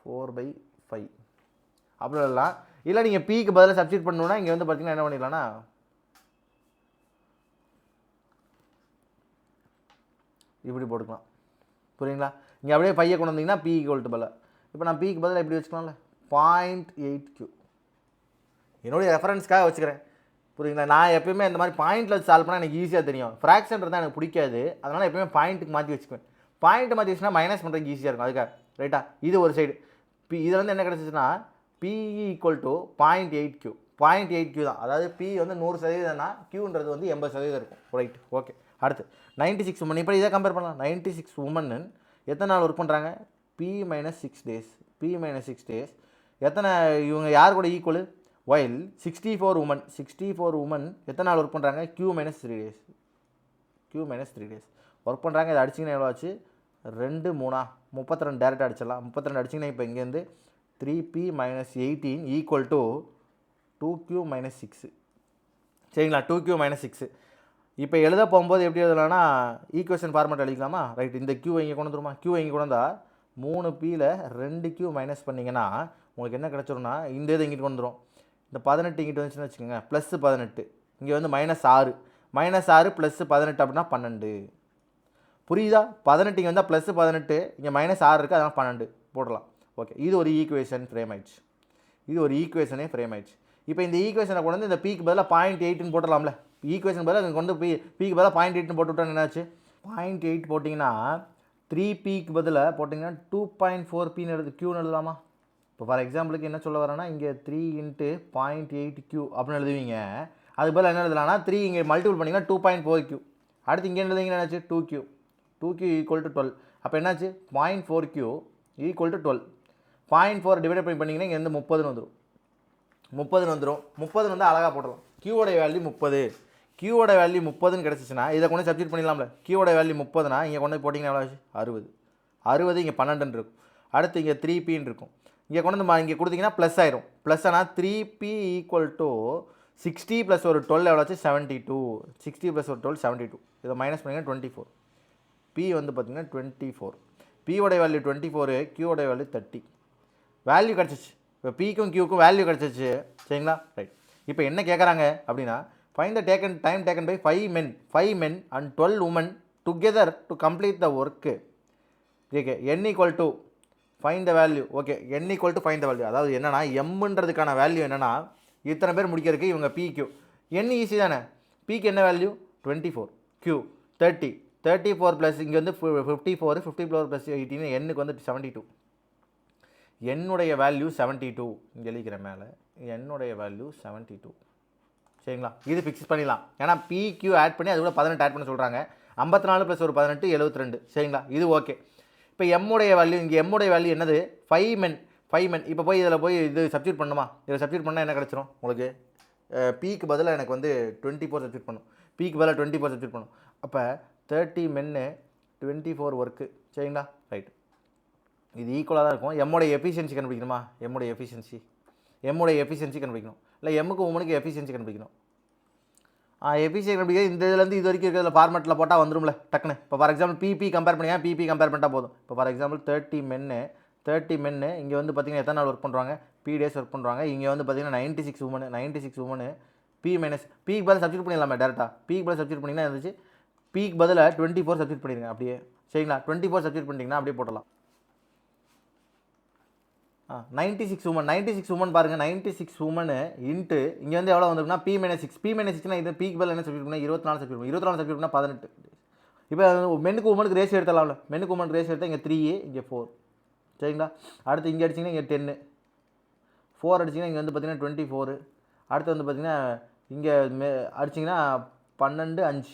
[SPEAKER 1] 4/5 அப்படி எழுதலாம். இல்லை நீங்கள் Pக்கு பதிலாக சப்ஸ்டிட் பண்ணணுன்னா இங்கே வந்து பார்த்தீங்கன்னா என்ன பண்ணிடலாம்னா இப்படி போட்டுக்கலாம். புரியுங்களா? இங்கே அப்படியே 5 கொண்டு வந்தீங்கன்னா P = பதிலாக. இப்போ நான் Pக்கு பதிலாக எப்படி வச்சுக்கலாம்ல 0.8Q. என்னுடைய ரெஃபரன்ஸ்க்காக வச்சுக்கிறேன். புரியுங்களா? நான் எப்பயுமே இந்த மாதிரி பாயிண்டில் வச்சு சால்வ் பண்ணால் எனக்கு ஈஸியாக தெரியும். ஃப்ராக்ஷன் தான் எனக்கு பிடிக்காது. அதனால் எப்பயுமே பாயிண்ட்டுக்கு மாற்றி வச்சுக்குவேன். பாயிண்ட் மாற்றி வச்சுன்னா மைனஸ் பண்ணுறதுக்கு ஈஸியாக இருக்கும். அதுக்காக ரைட்டா. இது ஒரு சைடு. இதில் வந்து என்ன கிடச்சிச்சுன்னா PE = 0.8Q. 0.8Q தான். அதாவது P வந்து 100%னா Qன்றது வந்து 80% இருக்கும். Right, okay. அடுத்து 96 women. இப்போ இதை கம்பேர் பண்ணலாம். 96 women எத்தனை நாள் ஒர்க் பண்ணுறாங்க, P minus 6 days. எத்தனை இவங்க யார் கூட ஈக்குவல், while 64 women எத்தனை நாள் ஒர்க் பண்ணுறாங்க, Q minus 3 days ஒர்க் பண்ணுறாங்க. இதை அடிச்சிங்கன்னா எவ்வளோ ஆச்சு 2 3 32 டேரெக்டாக அடிச்சிடலாம். 32 அடிச்சிங்கன்னா இப்போ இங்கேருந்து 3P minus 18 = 2Q minus 6. சரிங்களா? 2Q minus 6. இப்போ எழுத போகும்போது எப்படி எழுதலாம்னா ஈக்குவேஷன் ஃபார்மேட் எழுதிக்கலாமா? ரைட். இந்த Q இங்கே கொண்டு வந்துருமா? Q இங்கே கொண்டு வந்தால் 3Pயில் 2Q மைனஸ் பண்ணிங்கன்னா உங்களுக்கு என்ன கிடச்சிரும்னா இந்த இது இங்கிட்டு வந்துடும். இந்த 18 இங்கிட்டு வந்துச்சுன்னு வச்சுக்கோங்க, ப்ளஸ் 18. இங்கே வந்து -6 +18 அப்படின்னா 12. புரியுதா? 18 இங்கே வந்தால் ப்ளஸ் 18, இங்கே -6 இருக்குது, அதனால் 12 போடலாம். ஓகே, இது ஒரு ஈக்குவேஷன் ஃப்ரேம் ஆயிடுச்சு. இது ஒரு ஈக்குவேஷனே ஃப்ரேம் ஆயிடுச்சு. இப்போ இந்த ஈக்குவேஷனை கொண்டு வந்து இந்த பீக்கு பதிலாக 0.8ன்னு போட்டுடலாம்ல. ஈக்குவேஷன் பதிலாக அங்கே கொண்டு பீக்கு பதிலாக 0.8ன்னு போட்டுவிட்டோன்னு என்னாச்சு? 0.8 போட்டிங்கன்னா 3Pக்கு பதிலாக போட்டிங்கன்னா 2.4Pன்னு எழுது க்யூன்னு எழுதலாமா? இப்போ ஃபார் எக்ஸாம்பிளுக்கு என்ன சொல்ல வரேன்னா, இங்கே 3 × 0.8Q அப்படின்னு எழுதுவீங்க. அதுக்கு பதிலாக என்ன எழுதலாம்னா 3 இங்கே மல்டிபிள் பண்ணிங்கன்னா 2.4Q. அடுத்து இங்கே எழுதுவீங்கன்னா என்னாச்சு? 2Q. 2Q = 12. அப்போ என்னாச்சு? 0.4Q = 12. 0.4 டிவைட் பண்ணிங்கன்னா இங்கே வந்து 30ன்னு வந்துடும். 30ன்னு வந்துடும். 30ன்னு வந்து அழகாக போடலாம். Qவோட வேல்யூ 30. Qவோட வேல்யூ 30ன்னு கிடச்சிச்சின்னா இதை கொண்டு சப்ஸ்டிட் பண்ணிடலாம்ல. Qவோட வேல்யூ 30னா இங்கே கொண்டு போட்டிங்கன்னா எவ்வளோ ஆச்சு? 60. 60 இங்கே 12ன்னு இருக்கும். அடுத்து இங்கே 3Pன்னு இருக்கும். இங்கே கொண்டு வந்து இங்கே கொடுத்தீங்கன்னா ப்ளஸ் ஆயிரும். ப்ளஸ் ஆனால் 3P = 60 + ஒரு 12 எவ்வளோ ஆச்சு? 72. 60 + ஒரு 12 72. இதை மைனஸ் பண்ணிங்கன்னா 24. P வந்து பார்த்தீங்கன்னா 24. Pயோட வேல்யூ 24, Qவோட வேல்யூ 30. வேல்யூ கிடச்சிச்சு. இப்போ Pக்கும் Qக்கும் வேல்யூ கிடச்சிச்சு. சரிங்களா? ரைட். இப்போ என்ன கேட்குறாங்க அப்படின்னா, find the time taken by 5 men and 12 women together to complete the work. Okay, n = find the value. Okay, n = find the value. அதாவது என்னன்னா எம்ன்றதுக்கான வேல்யூ என்னன்னா, இத்தனை பேர் முடிக்கிறதுக்கு இவங்க PQ. n ஈஸி தானே. Pக்கு என்ன வேல்யூ? 24. Q 30. 34 ப்ளஸ் இங்கே வந்து 54. 54 + 18 n-க்கு வந்து 72. என்னுடைய வேல்யூ 72. இங்கே எழுதிக்கிறேன் மேலே. என்னுடைய வேல்யூ 72. சரிங்களா? இது ஃபிக்ஸ் பண்ணிடலாம். ஏன்னா PQ ஆட் பண்ணி அது கூட 18 ஆட் பண்ண சொல்கிறாங்க. 54 + ஒரு 18 72. சரிங்களா? இது ஓகே. இப்போ எம்முடைய வேல்யூ, இங்கே எம்முடைய வேல்யூ என்னது? 5 men. இப்போ போய் இதில் போய் இது சப்ஸ்டிட் பண்ணுமா? இதில் சப்ஸ்டிட் பண்ணால் என்ன கிடச்சிரும் உங்களுக்கு? Pக்கு பதிலாக எனக்கு வந்து 24 சப்ஸ்டிட் பண்ணும். Pக்கு பதிலாக 24 சப்ஸ்டிட் பண்ணும். அப்போ 30 men 24 ஒர்க்கு. சரிங்களா? ரைட். இது ஈக்குவலாக தான் இருக்கும். எம்முடைய எஃபிஷியன்சி கண்டுபிடிக்கணுமா? எம்முடைய எஃபிஷியன்சி கண்டுபிடிக்கணும். இல்லை எம்முக்கு உமனுக்கு எஃபிஷியன்சி கண்டுபிடிக்கணும். எஃபிஷியன்சி கண்டுபிடிக்க இந்த இதுலேருந்து இது வரைக்கும் இருக்கிற ஃபார்மெட்டில் போட்டால் வந்துடும்ல டக்குன்னு. இப்போ ஃபார் எக்ஸாம்பிள் பிபி கம்பேர் பண்ணிட்டால் போதும். இப்போ ஃபார் எக்ஸாம்பிள் 30 men இங்கே வந்து பார்த்தீங்கன்னா எத்தனை நாள் ஒர்க் பண்ணுறாங்க? P டேஸ் ஒர்க் பண்ணுறாங்க. இங்கே வந்து பார்த்தீங்கன்னா 96 women P மைனஸ் Pக்கு பதில் சப்ஸ்டிட் பண்ணிடலாமே டேரெக்டாக. Pக்கு பதில் சப்ஸ்டிட் பண்ணிங்கன்னா இருந்துச்சு. Pக்கு பதில் 24 சப்ஸ்டிட் பண்ணிடுங்க அப்படியே. சரிங்களா? 24 சப்ஸ்டிட் பண்ணிட்டீங்கன்னா அப்படியே போடலாம். 96 women பாருங்கள். 96 women இன்ட்டு இங்கே வந்து எவ்வளோ வந்துருக்குன்னா P - 6. P - 6னா இது Pக்கு பதில் என்ன சப்ஸ்டிட் பண்ணால் 24 சப்ஸ்டிட் பண்ணும். 24 சப்ஸ்டிட் பண்ணால் 18. இப்போ மென்னுக்கு உமனுக்கு ரேஷியோ எடுத்துடலாம்ல. மென்னுக்கு உமனுக்கு ரேஷியோ எடுத்தால் இங்கே 3, இங்கே 4. சரிங்களா? அடுத்து இங்கே அடிச்சிங்கன்னா இங்கே 10. 4 அடிச்சிங்கன்னா இங்கே வந்து பார்த்தீங்கன்னா 24. அடுத்து வந்து பார்த்தீங்கன்னா இங்கே அடிச்சிங்கன்னா 12, 5.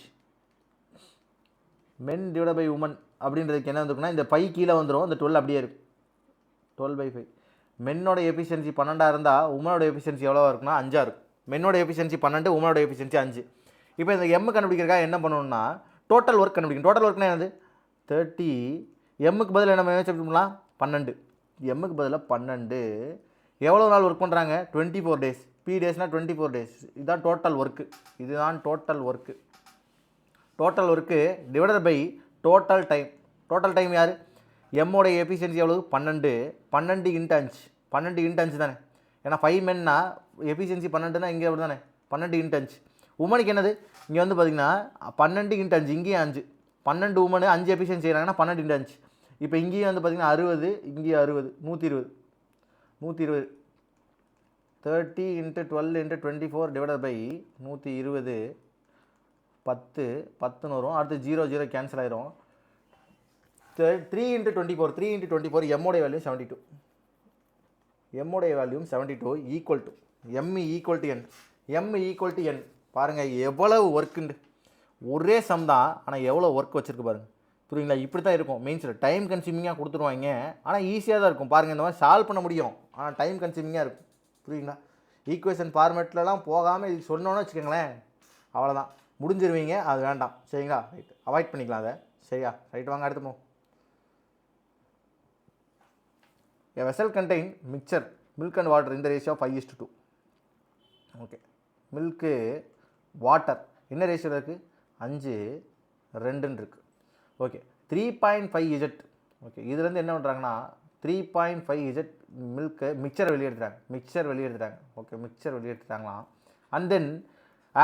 [SPEAKER 1] men / women அப்படின்றதுக்கு என்ன வந்துருக்குன்னா இந்த 5 கீழே வந்துடும். இந்த 12 அப்படியே இருக்கும். 12/5. மென்னோட எஃபிஷியன்சி 12 இருந்தால் உமனோட எஃபிஷியன்சி எவ்வளோவா இருக்குன்னா 5 இருக்கும். மென்னோட எஃபிஷியன்சி 12, உமனோட எஃபிஷியன்சி 5. இப்போ இந்த எம் கண்டுபிடிக்கிறக்காக என்ன பண்ணணும்னா டோட்டல் ஒர்க் கண்டுபிடிக்கணும். டோட்டல் ஒர்க்னா என்னது? 30. எம்முக்கு பதில் நம்ம என்ன பண்ணலாம்? 12. எம்முக்கு பதிலாக 12. எவ்வளோ நாள் ஒர்க் பண்ணுறாங்க? 24 days. P டேஸ்னால் 24 days. இதுதான் டோட்டல் ஒர்க்கு. இதுதான் total work. Total work divided by total time. Total time யார்? எம்மோடைய எஃபிஷியன்சி எவ்வளோ? 12. 12 × 5. 12 × 5 தானே. ஏன்னா 5 menனா எஃபிஷியன்சி 12னா இங்கே எவ்வளோ தானே? 12 × 5. உமனுக்கு என்னது? இங்கே வந்து பார்த்தீங்கன்னா 12 × 5. இங்கேயும் 5. 12 உமனு 5 எஃபிஷியன்சி செய்கிறாங்கன்னா 12 × 5. இப்போ இங்கேயும் வந்து பார்த்தீங்கன்னா 60, இங்கேயும் 60, 120. 120. 30 × 12 × 24 டிவைடட் பை 120. 10 வரும். அடுத்து 0 கேன்சல் ஆயிரும். 3 × 24 எம்மோடைய வேல்யூ 72. எம்மோடைய value 72 equal to M equal to N. M equal to N. பாருங்கள் எவ்வளவு ஒர்க்குண்டு. ஒரே சம் தான், ஆனால் எவ்வளோ ஒர்க் வச்சுருக்கு பாருங்கள். புரியுங்களா? இப்படி தான் இருக்கும் மெயின்ஸில். டைம் கன்சியூமிங்காக கொடுத்துருவாங்க, ஆனால் ஈஸியாக தான் இருக்கும். பாருங்கள், இந்த மாதிரி சால்வ் பண்ண முடியும், ஆனால் டைம் கன்சியூமிங்காக இருக்கும். புரியுங்களா? ஈக்குவேஷன் ஃபார்மேட்லலாம் போகாமல் இது சொன்னோன்னு வச்சுக்கோங்களேன், அவ்வளோதான், முடிஞ்சிருவீங்க. அது வேண்டாம். சரிங்களா? ரைட், அவாய்ட் பண்ணிக்கலாம் அதை. சரியா? ரைட், வாங்க அடுத்து போவோம். A vessel contain mixture milk and water in the ratio of 5:2. Okay, milk water என்ன ரேஷியோவில் இருக்குது? 5:2 இருக்குது. Okay, 3.5Z. ஓகே, இதுலேருந்து என்ன பண்ணுறாங்கன்னா 3.5Z மில்க்கு மிக்சரை வெளியெடுத்துட்டாங்க. ஓகே, மிக்சர் வெளியெடுத்துட்டாங்களாம். And then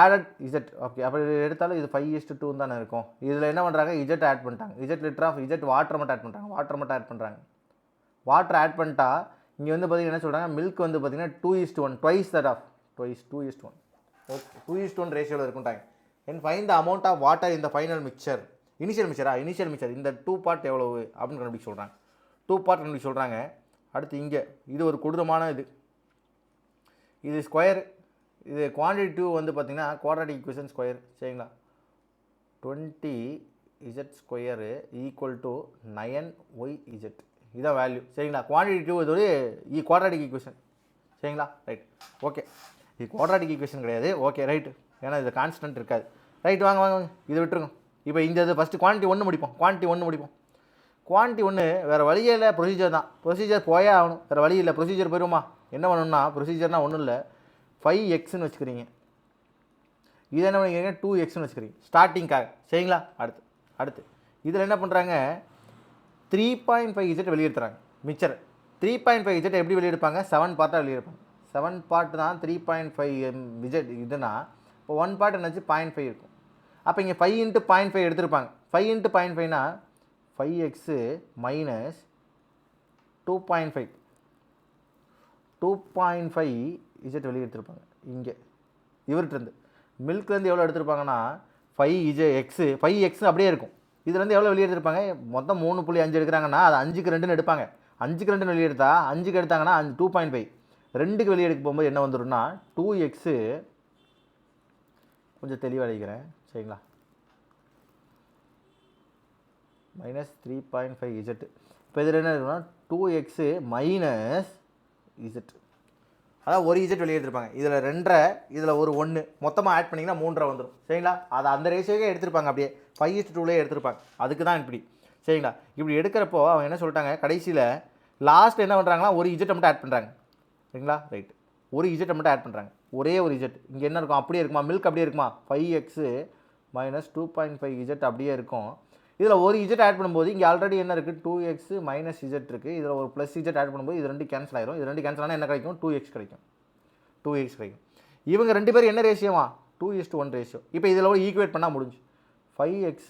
[SPEAKER 1] added Z. Okay, அப்படி எடுத்தாலும் இது 5:2 தானே இருக்கும். இதில் என்ன பண்ணுறாங்க, இஜெட் ஆட் பண்ணிட்டாங்க. Z litre of Z water மட்டும் ஆட் பண்ணுறாங்க. வாட்டர் ஆட் பண்ணிட்டா இங்கே வந்து பார்த்தீங்கன்னா என்ன சொல்கிறாங்க, மில்க் வந்து பார்த்தீங்கன்னா 2:1, ட்வைஸ் தட் ஆஃப் 2:1. ஓகே, 2:1 ரேஷியோவில் இருக்குன்ட்டாங்க. And find the amount of water இந்த ஃபைனல் மிக்சர். இனிஷியல் மிக்சர் இந்த 2 பார்ட் எவ்வளவு அப்படின்னு கண்டுபிடிக்க சொல்கிறாங்க. 2 பார்ட் கண்டுபிடிக்க சொல்கிறாங்க. அடுத்து இங்கே இது ஒரு கொடூரமான இது ஸ்கொயர். இது குவான்டிட்டி 2 வந்து பார்த்தீங்கன்னா குவாட்ராட்டிக் ஈக்குவேஷன் ஸ்கொயர். சரிங்களா, 20z square equal to 9yz. இதான் வேல்யூ. சரிங்களா, குவான்டிட்டி 2 இது ஒரு குவாட்ராட்டிக் ஈக்குவேஷன். சரிங்களா, ரைட். ஓகே, இது குவாட்ராட்டிக் ஈக்குவேஷன் கிடையாது. ஓகே, ரைட்டு, ஏன்னா இது கான்ஸ்டன்ட் இருக்காது. ரைட், வாங்க இதை விட்டுருங்க. இப்போ இந்த இது ஃபஸ்ட்டு குவான்டிட்டி 1 முடிப்போம். குவான்டிட்டி 1 வேறு வழியே இல்லை, ப்ரொசீஜர் தான். ப்ரொசீஜர் போயே ஆகணும், வேறு வழி இல்லை. ப்ரொசீஜர் போயிடுமா? என்ன பண்ணணும்னா, ப்ரொசீஜர்னால் ஒன்றும் இல்லை, 5xன்னு வச்சுக்கிறீங்க. இதை என்ன பண்ணிக்கிறீங்க, 2xன்னு வச்சுக்கிறீங்க ஸ்டார்டிங்காக. சரிங்களா, அடுத்து இதில் என்ன பண்ணுறாங்க, 3.5z வெளியெடுத்துறாங்க. மிச்சர் 3.5z எப்படி வெளியெடுப்பாங்க, 7 பார்ட்டாக வெளியெடுப்பாங்க. 7 பார்ட் தான் 3.5z. இதுனா இப்போ 1 பார்ட் என்னாச்சு 0.5 இருக்கும். அப்போ இங்கே 5 × 0.5 எடுத்துருப்பாங்க. 5 × 0.5னா 5x மைனஸ் 2.5 2.5z வெளியே எடுத்துருப்பாங்க. இங்கே இவர்கிட்டருந்து மில்க்லேருந்து எவ்வளோ எடுத்துருப்பாங்கன்னா 5x அப்படியே இருக்கும். இதுலேருந்து எவ்வளோ வெளியே எடுத்துருப்பாங்க, மொத்தம் 3.5 எடுக்கிறாங்கன்னா அது 5க்கு 2ன்னு எடுப்பாங்க. 5க்கு 2 வெளியே எடுத்தா 5க்கு எடுத்தாங்கன்னா 2.5 2க்கு வெளியே எடுக்க போகும்போது என்ன வந்துடும்னா 2x கொஞ்சம் தெளிவாக அடிக்கிறேன். சரிங்களா, மைனஸ் 3.5z. இப்போ இதில் என்ன இருக்குன்னா 2x மைனஸ் z. அதாவது ஒரு இஜெட் வெளியே எடுத்துருப்பாங்க. இதில் 2, இதில் ஒரு 1 மொத்தமாக ஆட் பண்ணிங்கன்னா 3 வந்துடும். சரிங்களா, அதை அந்த ரேஷியோவே எடுத்துருப்பாங்க. அப்படியே 5:2 எடுத்துருப்பாங்க. அதுக்கு தான் இப்படி. சரிங்களா, இப்படி எடுக்கிறப்போ அவங்க என்ன சொல்லிட்டாங்க, கடைசியில் லாஸ்ட் என்ன பண்ணுறாங்கன்னா ஒரு இஜெட்டை மட்டும் ஆட் பண்ணுறாங்க. சரிங்களா, ரைட், ஒரு இஜெட்டை மட்டும் ஆட் பண்ணுறாங்க. ஒரே ஒரு இஜெட். இங்கே என்ன இருக்கும், அப்படியே இருக்குமா, மில்க் அப்படியே இருக்குமா, 5x மைனஸ் 2.5z அப்படியே இருக்கும். இதில் ஒரு இஜெட் ஆட் பண்ணும்போது இங்கே ஆல்ரெடி என்ன இருக்குது, 2x மைனஸ் இஜெட் இருக்குது. இதில் ஒரு ப்ளஸ் இஜெட் ஆட் பண்ணும்போது இது 2 கேன்சல் ஆயிரும். இது 2 கேன்சல் ஆனால் என்ன கிடைக்கும், 2x கிடைக்கும். இவங்க 2 பேர் என்ன ரேஷியோவா, 2:1 ரேஷியோ. இப்போ இதில் ஈக்குவேட் பண்ணால் முடிஞ்சு 5x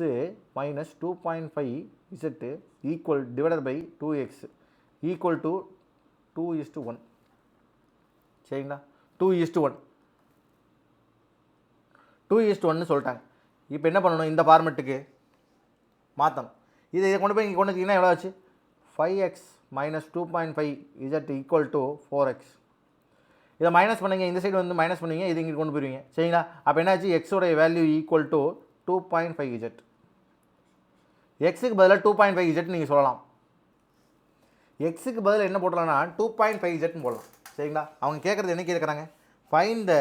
[SPEAKER 1] minus 2.5z equal divided by 2x equal to 2:1. சரிங்களா, 2:1 சொல்லிட்டாங்க. இப்போ என்ன பண்ணணும், இந்த ஃபார்மெட்டுக்கு மாற்றணும். இதை கொண்டு போய் இங்கே கொண்டு வந்தீங்கன்னா எவ்வளோ ஆச்சு, 5x minus 2.5z equal to 4x. இதை மைனஸ் பண்ணுங்க, இந்த சைடு வந்து மைனஸ் பண்ணுவீங்க, இது இங்கே கொண்டு போயிருவீங்க. சரிங்களா, அப்போ என்னாச்சு, எக்ஸோடைய வேல்யூ ஈக்குவல் டு 2.5z. எக்ஸுக்கு பதிலாக 2.5z நீங்கள் சொல்லலாம். எக்ஸுக்கு பதில் என்ன போடலாம்னா 2.5zன்னு போடலாம். சரிங்களா, அவங்க கேட்குறது என்ன கேட்குறாங்க, find the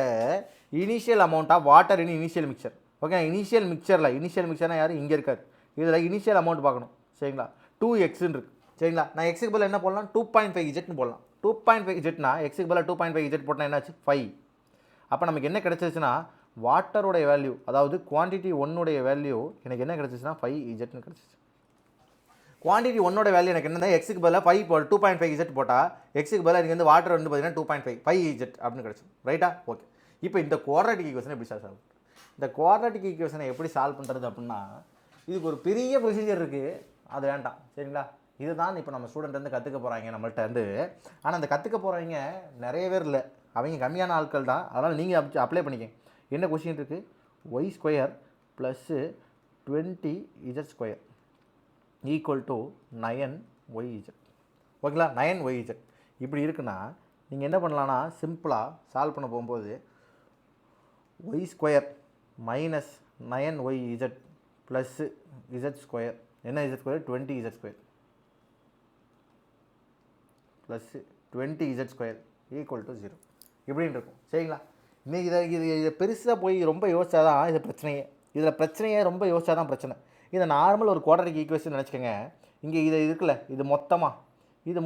[SPEAKER 1] initial amount of water in initial mixture. Okay, initial மிக்சர்னால் யார், இங்கே இருக்கார். இதில் இனிஷியல் அமௌண்ட் பார்க்கணும். சரிங்களா, 2xன்னு இருக்குது. சரிங்களா, நான் எக்ஸுக்கு பதில் என்ன போடலாம், 2.5zன்னு போடலாம். 2.5zனா எக்ஸுக்கு பதிலாக 2.5z போட்டால் என்னாச்சு 5. அப்போ நமக்கு என்ன கிடச்சிச்சுன்னா வாட்டருடைய வேல்யூ, அதாவது குவான்டிட்டி 1 வேல்யூ எனக்கு என்ன கிடச்சிச்சுன்னா 5zன்னு கிடச்சிச்சு. குவான்டிட்டி 1 வேல்யூ எனக்கு என்னன்னா எக்ஸுக்கு பதிலாக 2.5z போட்டால் எக்ஸுக்கு பதிலாக எனக்கு வந்து வாட்டர் வந்து பார்த்தீங்கன்னா 5z அப்படின்னு கிடச்சிடும். ரைட்டா, ஓகே. இப்போ இந்த குவாட்ராட்டிக் ஈக்குவேஷனை எப்படி சால்வ் பண்ணுறது, இந்த குவாட்ராட்டிக் ஈக்குவேஷனை எப்படி சால்வ் பண்ணுறது அப்படின்னா இதுக்கு ஒரு பெரிய ப்ரொசீஜர் இருக்குது, அது வேண்டாம். சரிங்களா, இதுதான் இப்போ நம்ம ஸ்டூடெண்ட் வந்து கற்றுக்க போகிறாங்க நம்மள்ட்ட வந்து. ஆனால் அந்த கற்றுக்க போகிறவங்க நிறைய பேர் இல்லை, அவங்க கம்மியான ஆட்கள் தான். அதனால் நீங்கள் அப்ளை பண்ணிக்கங்க. என்ன கொஷின் இருக்குது, y square plus 20z square equal to 9yz. ஓகேங்களா, 9yz இப்படி இருக்குன்னா நீங்கள் என்ன பண்ணலான்னா சிம்பிளாக சால்வ் பண்ண போகும்போது y square minus 9yz plus z square, என்ன z square 20z square plus 20z square equal to 0 இப்படின்னு இருக்கும். சரிங்களா, இன்னைக்கு இதை பெருசாக போய் ரொம்ப யோசிச்சா தான் இது பிரச்சனையே. இதில் பிரச்சனையே ரொம்ப யோசிச்சா தான் பிரச்சனை. இதை நார்மல் ஒரு குவாட்ராட்டிக் ஈக்குவேஷன் நினச்சிக்கோங்க. இங்கே இது இருக்குல்ல, இது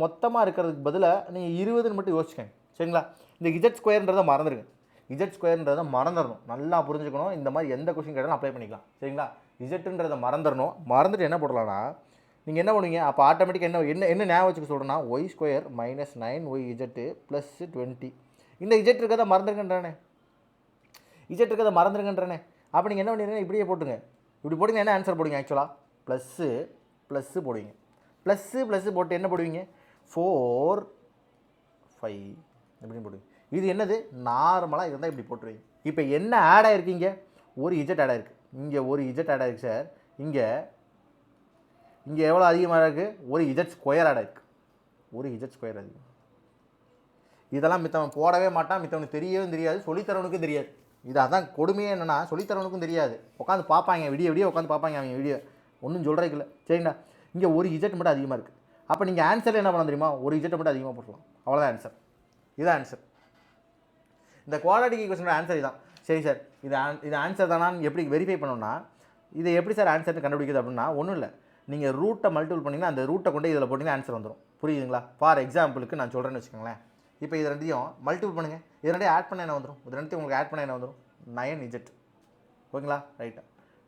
[SPEAKER 1] மொத்தமாக இருக்கிறதுக்கு பதிலாக நீங்கள் 20ன்னு மட்டும் யோசிச்சுக்கோங்க. சரிங்களா, இந்த இஜெட் ஸ்கொயர்ன்றதை மறந்துடுங்க. இஜெட் ஸ்கொயர்ன்றதை மறந்துடணும், நல்லா புரிஞ்சுக்கணும். இந்த மாதிரி எந்த கொஸ்டின் கேட்டாலும் அப்ளை பண்ணிக்கலாம். சரிங்களா, இஜெட்டுன்றதை மறந்துடணும். மறந்துட்டு என்ன போடலாம்னா நீங்கள் என்ன பண்ணுவீங்க, அப்போ ஆட்டோமேட்டிக்காக என்ன ஞாபகம் வச்சுக்க சொல்கிறேன்னா y square minus 9yz plus 20. இந்த இஜெட் இருக்கிறத மறந்துருக்கேன்றானே. இஜெட் இருக்கிறத மறந்துடுங்கன்றனே. அப்போ நீங்கள் என்ன பண்ணிடுங்க, இப்படியே போட்டுங்க. இப்படி போடுங்க. என்ன ஆன்சர் போடுங்க ஆக்சுவலாக? ப்ளஸ்ஸு போடுவீங்க. ப்ளஸ்ஸு போட்டு என்ன போடுவீங்க? 4 5 இப்படின்னு போடுவீங்க. இது என்னது? நார்மலாக இருந்தால் இப்படி போட்டுருவீங்க. இப்போ என்ன ஆட் ஆகிருக்கீங்க? ஒரு இஜெட் ஆட் ஆகிருக்கு. இங்கே ஒரு இஜெட் ஆட் ஆகிருக்கு சார். இங்கே எவ்வளோ அதிகமாக இருக்குது? ஒரு இஜெட் ஸ்கொயர் ஆட் ஆகிருக்கு. ஒரு இஜெட் ஸ்கொயர் அதிகம். இதெல்லாம் மித்தவன் போடவே மாட்டான், மித்தவனுக்கு தெரியவும் தெரியாது, சொல்லித்தரவனுக்கும் தெரியாது. இது அதான் கொடுமையே என்னென்னா, சொல்லித்தரவனுக்கும் தெரியாது. உட்காந்து பார்ப்பாங்க, விடிய உட்காந்து பார்ப்பாங்க அவங்க வீடியோ, ஒன்றும் சொல்கிறதுக்கு இல்லை. சரிங்களா? இங்கே ஒரு இஜெட் மட்டும் அதிகமாக இருக்குது. அப்போ நீங்கள் ஆன்சரில் என்ன பண்ண தெரியுமா? ஒரு இஜெட்டை மட்டும் அதிகமாக போட்டுக்கலாம். அவ்வளோதான் ஆன்சர். இதுதான் ஆன்சர். இந்த குவாட்ராட்டிக் ஈக்குவேஷனோட ஆன்சர் இதான். சரி சார், இது ஆன்சர் தானான்னு எப்படி வெரிஃபை பண்ணணும்னா, இதை எப்படி சார் ஆன்சர்னு கண்டுபிடிக்குது அப்படின்னா, ஒன்றும் இல்லை, நீங்கள் ரூட்டை மல்டிபிள் பண்ணிங்கன்னா அந்த ரூட்டை கொண்டு இதில் போட்டிங்கன்னா ஆன்சர் வந்துடும். புரியுதுங்களா? ஃபார் எக்ஸாம்பிளுக்கு நான் சொல்கிறேன்னு வச்சுக்கோங்களேன். இப்போ இது ரெண்டையும் மல்டிபிள் பண்ணுங்கள். இது ரெண்டையும் ஆட் பண்ண என்ன வந்துடும்? இது ரெண்டையும் உங்களுக்கு ஆட் பண்ண என்ன வந்துடும்? 9 இஜெட். ஓகேங்களா? ரைட்டா?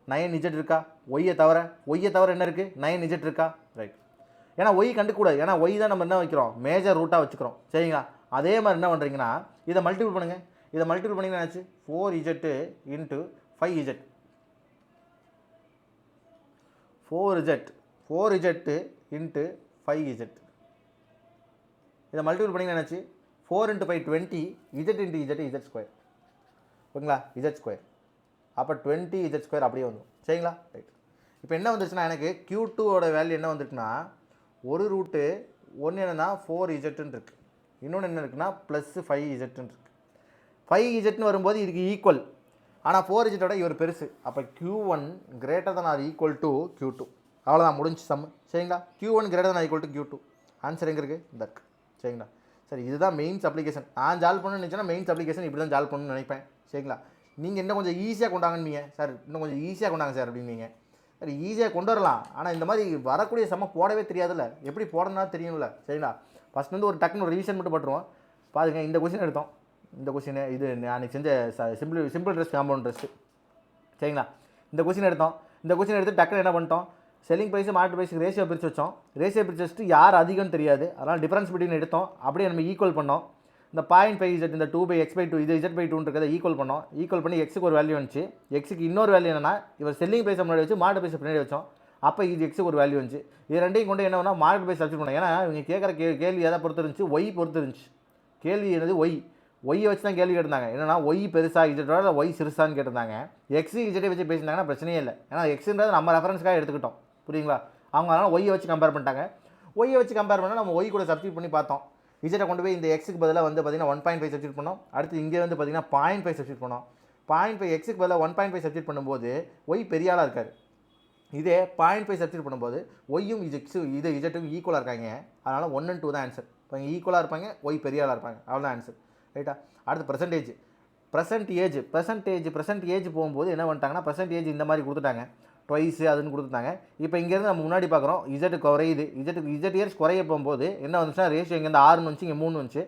[SPEAKER 1] 9 இஜெட் இருக்கா? ஒய்யை தவிர என்ன இருக்குது? 9 இஜெட் இருக்கா? ரைட். ஏன்னா ஒய் கண்டுக்கூடாது. ஏன்னா ஒய் தான் நம்ம என்ன வைக்கிறோம்? மேஜர் ரூட்டாக வச்சுக்கிறோம். சரிங்களா? அதே மாதிரி என்ன பண்ணுறீங்கன்னா, இதை மல்டிபிள் பண்ணுங்கள். இதை மல்டிபிள் பண்ணிங்கன்னா ஆச்சு 4 Z into 5 Z. 4 Z into 5 Z. இதை மல்டிபிள் பண்ணிங்கன்னா ஆச்சு 4 × 5 20 இஜெட் இன்ட்டு இஜெட் ஸ்கொயர். ஓகேங்களா? Z square. அப்போ 20 இஜெட் ஸ்கொயர் அப்படியே வந்துடும். சரிங்களா? ரைட். இப்போ என்ன வந்துச்சுன்னா, எனக்கு Q2ஓட வேல்யூ என்ன வந்துருக்குன்னா, ஒரு ரூட்டு ஒன்று என்னென்னா 4 இஜெட்டுன்னு இருக்குது, இன்னொன்று என்ன இருக்குன்னா +5 இஜெட்டுன்னு இருக்குது. 5 இஜெட்னு வரும்போது இதுக்கு ஈக்குவல். ஆனால் 4 இஜெட்டோட இவர் பெருசு. அப்போ Q1 ≥ Q2. அவ்வளோதான், முடிஞ்சு சம். சரிங்களா? Q1 ≥ Q2. ஆன்சர் எங்கே இருக்குது? இந்த இருக்குது. சரிங்களா? சரி, இதுதான் மெயின்ஸ் அப்ளிகேஷன். நான் ஜால்வ் பண்ணணும்னு நினச்சேன்னா மெயின்ஸ் அப்ளிகேஷன் இப்படி தான் ஜால்வ் பண்ணணும்னு நினைப்பேன். சரிங்களா? நீங்கள் இன்னும் கொஞ்சம் ஈஸியாக கொண்டாங்கன்னு சார், இன்னும் கொஞ்சம் ஈஸியாக கொண்டாங்க சார் அப்படின்னீங்க. சரி, ஈஸியாக கொண்டு வரலாம். ஆனால் இந்த மாதிரி வரக்கூடிய சம்ம போடவே தெரியாதுல்ல, எப்படி போடணும்னா தெரியும்ல. சரிங்களா? ஃபஸ்ட் வந்து ஒரு டக்குன்னு ஒரு ரிவிஷன் மட்டும் பண்ணுறோம். பாருங்கள், இந்த கொஸ்டின் எடுத்தோம். இந்த கொஸ்டின் இது அன்றைக்கி செஞ்ச சிம்பிள் ட்ரெஸ் காம்பவுண்ட் ட்ரெஸ்ட்டு. சரிங்களா? இந்த கொஸ்டின் எடுத்தோம். இந்த கொஸ்டின் எடுத்து டக்குன்னு என்ன பண்ணிட்டோம்? செல்லிங் ப்ரைஸ் மார்க்கெட் ப்ரைஸுக்கு ரேஷியோ பிரித்து வச்சோம். ரேஷியோ பிரித்து வச்சுட்டு யார் அதிகம்னு தெரியாது, அதனால் டிஃபரன்ஸ் பிட்வீன் எடுத்தோம். அப்படியே நம்ம ஈக்குவல் பண்ணோம். இந்த 0.5 இஜெட், இந்த 2/x/2 இது z/2 இருக்கிறத ஈக்குவல் பண்ணோம். ஈக்குவல் பண்ணி எக்ஸுக்கு ஒரு வேல்யூ வந்துச்சு. எக்ஸுக்கு இன்னொரு வேல்யூ என்னன்னா, இவர் செல்லிங் ப்ரைஸ் முன்னாடி வச்சு மார்க்கெட் ப்ரைஸ் பின்னாடி வச்சோம். அப்போ இது எக்ஸுக்கு ஒரு வேல்யூ வந்துச்சு. இது ரெண்டையும் கொண்டு என்ன பண்ணால் மார்க்கெட் ப்ரைஸ் சப்ஸ்டிட் பண்ணோம். ஏன்னா இவங்க கேட்குற கேள்வி எதை பொறுத்து இருந்துச்சு? ஒய் பொறுத்து இருந்துச்சு. கேள்வி என்னது? ஒய்யை வச்சு தான் கேள்வி கேட்டிருந்தாங்க. என்னன்னா ஒய் பெருசா இஜெட்டோட ஒய் சிறுசான்னு கேட்டிருந்தாங்க. எக்ஸு இஜெட்டை வச்சு பேசியிருந்தாங்கன்னா பிரச்சனையே இல்லை. ஏன்னா எக்ஸுன்றது நம்ம ரெஃபரன்ஸ்க்காக எடுத்துக்கிட்டோம். புரியுங்களா? அவங்க அதனால் ஒய்யை வச்சு கம்பேர் பண்ணிட்டாங்க. ஒய்யை வச்சு கம்பேர் பண்ணால் நம்ம ஒய் கூட சப்ஸ்டிட் பண்ணி பார்த்தோம். இஜெட்டை கொண்டு போய் இந்த எக்ஸுக்கு பதிலாக வந்து பார்த்திங்கன்னா 1.5 சப்ஸ்டிட் பண்ணோம். அடுத்து இங்கே வந்து பார்த்திங்கன்னா 0.5 சப்ஸ்டிட் பண்ணோம். 0.5 எக்ஸுக்கு பதிலாக 1.5 சப்ஸ்டிட் பண்ணும்போது ஒய் பெரிய ஆளாக இருக்கார். இதே 0.5 சப்ஸ்டிட் பண்ணும்போது ஒய்யும் இது இஜெட்டும் ஈக்குவலாக இருக்காங்க. அதனால் 1 and 2 தான் ஆன்சர். இப்போ இங்கே ஈக்குவலாக இருப்பாங்க, ஒய் பெரிய ஆளாக இருப்பாங்க. அவ்வளோதான் ஆன்சர். ரைட்டா? அடுத்து ப்ரெசன்டேஜ் போகும்போது என்ன பண்ணிட்டாங்கன்னா, ப்ரெசன்டேஜ் இந்த மாதிரி கொடுத்துட்டாங்க. ட்வைஸு அதுன்னு கொடுத்துட்டாங்க. இப்போ இங்கேருந்து நம்ம முன்னாடி பார்க்குறோம், இஜெட் குறையுது. இஜெட் இயர்ஸ் குறைய போகும்போது என்ன வந்துச்சுன்னா, ரேஷியோ இங்கேருந்து 6 வந்துச்சு, இங்கே 3 வந்துச்சு.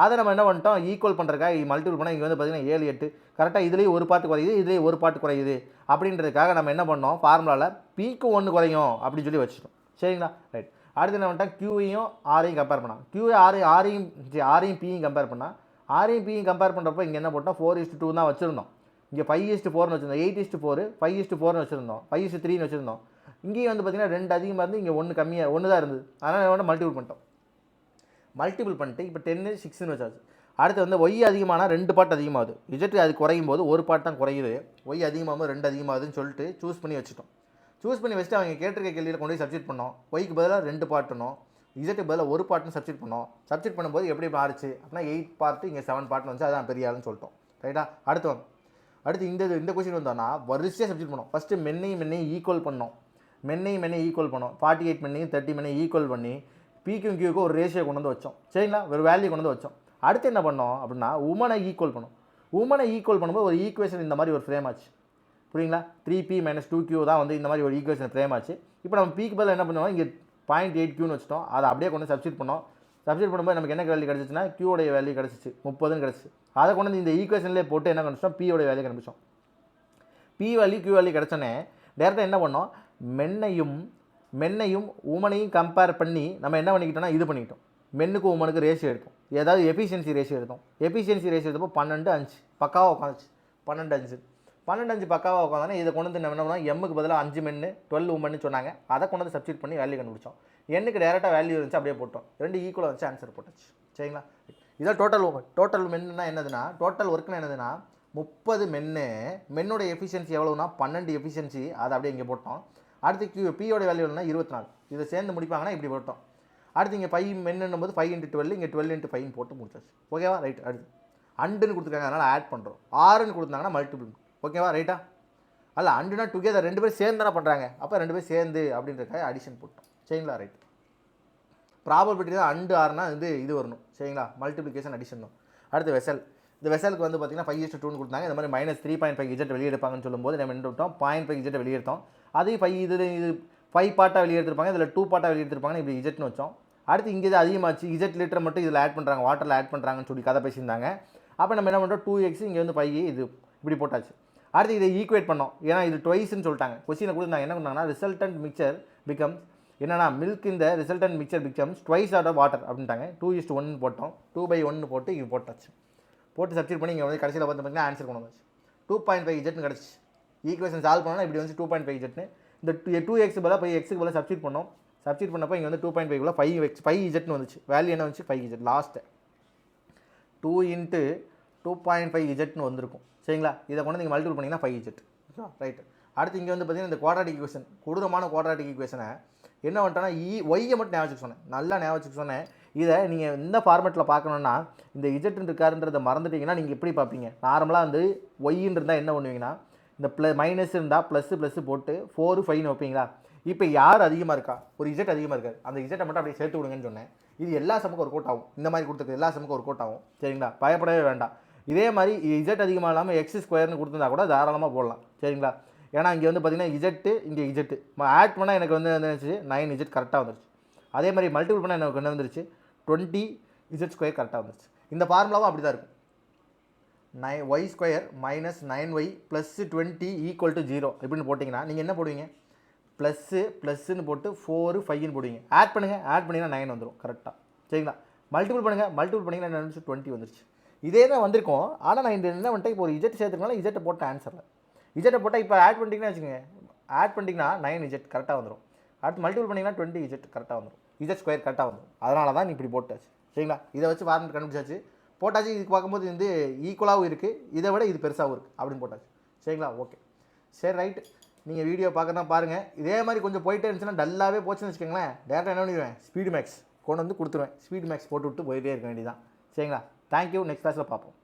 [SPEAKER 1] அதை நம்ம என்ன பண்ணிட்டோம்? ஈக்குவல் பண்ணுறதுக்காக மல்டிபிள் பண்ணால் இங்கே வந்து பார்த்திங்கன்னா 7 8 கரெக்டாக இதுலேயும் ஒரு பார்ட்டு குறையுது, இதுலேயும் ஒரு பார்ட்டு குறையுது. அப்படின்றதுக்காக நம்ம என்ன பண்ணோம்? ஃபார்முலாவில் பீக்கு 1 குறையும் அப்படின்னு சொல்லி வச்சுட்டோம். சரிங்களா? ரைட். அடுத்து என்ன பண்ணிட்டோம்? கியூவையும் ஆரையும் கம்பேர் பண்ணோம். கியூவை ஆரையும் பியும் கம்பேர் பண்ணால், ஆரையும் பியும் கம்பேர் பண்ணுறப்போ இங்கே என்ன போட்டோம்? 4:2 தான் வச்சுருந்தோம். இங்கே 5:4ன்னு வச்சுருந்தோம். 8:4 5:4ன்னு வச்சுருந்தோம். 5:3ன்னு வச்சுருந்தோம். இங்கேயும் வந்து பார்த்திங்கன்னா 2 அதிகமாக இருந்து இங்கே 1 கம்மியாக 1 தான் இருந்தது. அதனால் என்ன மல்டிபிள் பண்ணிட்டோம். மல்டிபிள் பண்ணிட்டு இப்போ 10 6ன்னு வச்சாச்சு. அடுத்து வந்து ஒய் அதிகமானால் 2 பார்ட் அதிகமாகுது. இஜெட் அது குறையும் போது ஒரு பார்ட் தான் குறையுது. ஒய் அதிகமாகும்போது 2 அதிகமாகுதுன்னு சொல்லிட்டு சூஸ் பண்ணி வச்சுட்டோம். சூஸ் பண்ணி வச்சுட்டு அவங்க கேட்டிருக்க கேள்வியில் கொண்டு போய் சப்ஸ்டிட் பண்ணோம். ஒய்க்கு பதிலாக 2 பார்ட்டுனோம், இஜெட்டுக்கு பதிலாக ஒரு பார்ட்னு சப்ஸ்டிட் பண்ணோம். சப்ஸ்டிட் பண்ணும்போது எப்படி மாறிச்சு அப்படின்னா 8 பார்ட்டு இங்கே 7 பார்ட்னு வந்துச்சு. அதான் பெரிய ஆளுன்னு சொல்லிட்டோம். ரைட்டா? அடுத்து இந்த கொஸ்டின் வந்தோன்னா வரிசையாக சப்ஸ்டிட் பண்ணோம். ஃபஸ்ட்டு மென்னையும் ஈக்குவல் பண்ணோம். மென்னையும் ஈக்குவல் பண்ணோம். 48 மென்னையும் 30 மென்னையும் ஈக்குவல் பண்ணி பிக்கும் கியூக்கும் ஒரு ரேஷியோ கொண்டு வந்து வச்சோம். சரிங்களா? ஒரு வேல்யூ கொண்டு வந்து வச்சோம். அடுத்து என்ன பண்ணோம் அப்படின்னா உமனை ஈக்குவல் பண்ணோம். உமனை ஈக்குவல் பண்ணும்போது ஒரு ஈக்குவேஷன் இந்த மாதிரி ஒரு ஃப்ரேம் ஆச்சு. புரியுங்களா? 3p - 2q தான் வந்து இந்த மாதிரி ஒரு ஈக்குவேஷன் ஃப்ரேம் ஆச்சு. இப்போ நம்ம பிக்கு பதில் என்ன பண்ணுவோம்? இங்கே 0.8qன்னு வச்சுட்டோம். அதை அப்படியே கொண்டு சப்ஸ்டிட் பண்ணோம். சப்ஸ்டிட் பண்ணும்போது நமக்கு என்ன வேல்யூ கிடச்சிச்சுன்னா கியூடைய வேல்யூ கிடச்சிச்சு 30ன்னு கிடச்சிச்சு. அதை கொண்டு வந்து இந்த ஈக்குவேஷன்லேயே போட்டு என்ன கண்டுச்சோம்? பியோட வேல்யூ கண்டுபிடிச்சோம். பி வேல்யூ கியூ வேல்யூ கிடச்சோன்னே டேரெக்டாக என்ன பண்ணோம்? மென்னையும் உமனையும் கம்பேர் பண்ணி நம்ம என்ன பண்ணிக்கிட்டோம்னா இது பண்ணிக்கிட்டோம். மென்னுக்கும் உமனுக்கு ரேஷியோ எடுத்தோம். ஏதாவது எஃபிஷியன்சி ரேஷியோ எடுத்தோம். எஃபிஷியன்சி ரேஷியோ எடுத்தப்போ 12:5 பக்காவாக உட்காந்துச்சு. 12 5 12 5 பக்காவாக உட்காந்தானே இதை கொண்டு வந்து என்ன பண்ணோம்னா எம்முக்கு பதிலாக 5 மென்னு 12 உமன்னு சொன்னாங்க. அதை கொண்டு வந்து சப்ஸ்டிட் பண்ணி வேல்யூ கண்டுபிடிச்சோம். எண்ணுக்கு டேரெக்டாக வேல்யூ இருந்துச்சு, அப்படியே போட்டோம். 2 ஈக்குவலாக வந்துச்சு, ஆன்சர் போட்டாச்சு. சரிங்களா? இதான் டோட்டல் உமன். டோட்டல் மென்னா என்னதுன்னா, டோட்டல் ஒர்க்குன்னு என்னதுன்னா 30 மென்னோட எஃபிஷியன்சி எவ்வளோனா 12 எஃபிஷியன்சி, அதை அப்படியே இங்கே போட்டோம். அடுத்து பியோட வேல்யூ என்னன்னா 24. இதை சேர்ந்து முடிப்பாங்கன்னா இப்படி போட்டோம். அடுத்து இங்கே 5 மென்னும் போது 5 × 12, இங்கே 12 × 5 போட்டு முடிச்சாச்சு. ஓகேவா? ரைட். அடுத்து அண்டுன்னு கொடுத்துருக்காங்க, அதனால் ஆட் பண்ணுறோம். ஆறுன்னு கொடுத்தாங்கன்னா மல்டிபிள். ஓகேவா? ரைட்டா? அல்ல அண்டுனா டுகெதர், 2 பேர் சேர்ந்து தானே பண்ணுறாங்க, அப்போ 2 பேர் சேர்ந்து அப்படின்றக்காக அடிஷன் போட்டோம். சரிங்களா? ரைட். ப்ராபபிலிட்டி தான் அண்டு ஆறுனா இது வரணும். சரிங்களா? மல்டிப்ளிகேஷன் அடிஷன் தான். அடுத்து வெசல். இந்த வெசலுக்கு வந்து பார்த்தீங்கன்னா 5:2 கொடுத்தாங்க. இந்த மாதிரி -3.5 Z வெளியே எடுப்பாங்கன்னு சொல்லும்போது நம்ம என்ன விட்டோம், 0.5 Z வெளியே எடுத்தோம். அதையும் 5 பார்ட்டாக வெளியே எடுத்துருப்பாங்க, இதில் 2 பார்ட்டாக வெளியே எடுத்துருப்பாங்க, இப்படி இஜெட்னு வச்சோம். அடுத்து இங்கே இது அதிகமாச்சு, இஜெட் லிட்டர் மட்டும் இதில் ஆட் பண்ணுறாங்க, வாட்டரில் ஆட் பண்ணுறாங்கன்னு சொல்லி கதை பேசியிருந்தாங்க. அப்போ நம்ம என்ன பண்ணுறோம், 2x இங்கே வந்து 5 இது இப்படி போட்டாச்சு. அடுத்து இதை ஈக்குவேட் பண்ணோம், ஏன்னா இது ட்வைஸ்ன்னு சொல்லிட்டாங்க. கொஸ்டினை கொடுத்தாங்க, என்ன பண்ணாங்கன்னா ரிசல்டன்ட் மிக்சர் பிகம்ஸ் என்னன்னா மில்க் இந்த resultant mixture becomes twice add of water அப்படின்ட்டாங்க. 2:1 போட்டோம். 2/1 போட்டு இங்கே போட்டாச்சு. போட்டு சப்ஸ்டிட் பண்ணி இங்கே வந்து கடைசியில் பார்த்தீங்கன்னா ஆன்சர் கொண்டு வந்துச்சு. 2.5 Z கிடச்சி. ஈக்குவேஷன் சால்வ் பண்ணோன்னா இப்படி வந்து 2.5 Z. இந்த 2x பதிலாக போய் எக்ஸுக்கு பதிலாக சப்ஸ்டிட் பண்ணோம். சப்ஸ்டிட் பண்ணப்போ இங்கே வந்து 2.5 5 Z வந்துச்சு. வேல்யூ என்ன வந்துச்சு, 5 Z. லாஸ்ட்டு 2 × 2.5 Z வந்திருக்கும். சரிங்களா? இதை கொண்டு நீங்கள் மல்டிபிள் பண்ணிங்கன்னா 5 Z. ரைட்டு. அடுத்து இங்கே வந்து பார்த்தீங்கன்னா இந்த குவாட்ராட்டிக் ஈக்குவேஷன், கொடூரமான குவாட்ராட்டிக் ஈக்குவேஷனை என்ன பண்ணிட்டோன்னா ஒய்யை மட்டும் ஞாபகம் சொன்னேன், நல்லா ஞாபகம் சொன்னேன். இதை நீங்கள் இந்த ஃபார்மேட்டில் பார்க்கணுன்னா இந்த இஜெட் இருக்காருன்றதை மறந்துட்டிங்கன்னா நீங்கள் எப்படி பார்ப்பீங்க, நார்மலாக வந்து ஒய்ன்னு இருந்தால் என்ன பண்ணுவீங்கன்னா இந்த மைனஸ் இருந்தால் ++ போட்டு 4 5 வைப்பீங்களா. இப்போ யார் அதிகமாக இருக்கா, ஒரு இஜெட் அதிகமாக இருக்காது, அந்த இஜெட்டை மட்டும் அப்படியே சேர்த்து விடுங்கன்னு சொன்னேன். இது எல்லா சமுக்கும் ஒரு கோட் ஆகும். இந்த மாதிரி கொடுத்துருக்கு எல்லா சமுக்கும் ஒரு கோட் ஆகும். சரிங்களா? பயப்படவே வேண்டாம். இதே மாதிரி இஜெட் அதிகமாக இல்லாமல் x² கொடுத்துருந்தா கூட தாராளமாக போடலாம். சரிங்களா? ஏன்னா இங்கே வந்து பார்த்தீங்கன்னா இஜெட்டு, இங்கே இஜெட்டு ஆட் பண்ணால் எனக்கு வந்து வந்துருச்சு 9 Z கரெக்டாக வந்துருச்சு. அதே மாதிரி மல்டிபிள் பண்ணால் எனக்கு என்ன வந்துருச்சு 20 Z² கரெக்டாக வந்துருச்சு. இந்த ஃபார்முலாவும் அப்படி தான் இருக்கும். y² - 9y + 20 = 0 இப்படின்னு போட்டிங்கன்னா நீங்கள் என்ன போடுவீங்க, ++ன்னு போட்டு 4 5ன்னு போடுவீங்க. ஆட் பண்ணுங்கள், ஆட் பண்ணிங்கன்னா 9 வந்துடும் கரெக்டாக. சரிங்களா? மல்டிபிள் பண்ணுங்கள், மல்டிபிள் பண்ணிங்கன்னா என்ன வந்துச்சு 20 வந்துருச்சு. இதே தான் வந்திருக்கும். ஆனால் நான் இந்த என்ன பண்ணிட்டேன், இப்போ ஒரு இஜெட் சேர்த்துக்கனால இஜெட்டை போட்ட ஆன்சரில் இஜெட்டை போட்டால் இப்போ ஆட் பண்ணிட்டீங்கன்னா வச்சுக்கோங்க, ஆட் பண்ணிட்டீங்கன்னா 9 Z கரெக்டாக வந்துடும். அடுத்து மல்டிபிள் பண்ணிங்கன்னா 20 Z கரெக்டாக வந்துடும். Z² கரெக்டாக வந்துடும். அதனால தான் இப்படி போட்டாச்சு. சரிங்களா? இதை வச்சு ஃபார்முலா கண்டுபிடிச்சாச்சு, போட்டாச்சு. இதுக்கு பார்க்கும்போது வந்து ஈக்குவலாகவும் இருக்குது, இதை விட இது பெருசாகவும் இருக்குது அப்படின்னு போட்டாச்சு. சரிங்களா? ஓகே, சரி, ரைட்டு. நீங்கள் வீடியோ பார்க்கறதா பாருங்கள். இதே மாதிரி கொஞ்சம் போயிட்டே இருந்துச்சுன்னா டல்லாகவே போச்சுன்னு வச்சுக்கோங்களேன், டேரெக்டாக என்ன பண்ணிடுவேன், ஸ்பீடு மேக்ஸ் கொண்டு வந்து கொடுத்துருவேன். ஸ்பீடு மேக்ஸ் போட்டு விட்டு போயிட்டே இருக்க வேண்டியதான். சரிங்களா? தேங்க்யூ. நெக்ஸ்ட் கிளாஸில் பார்ப்போம்.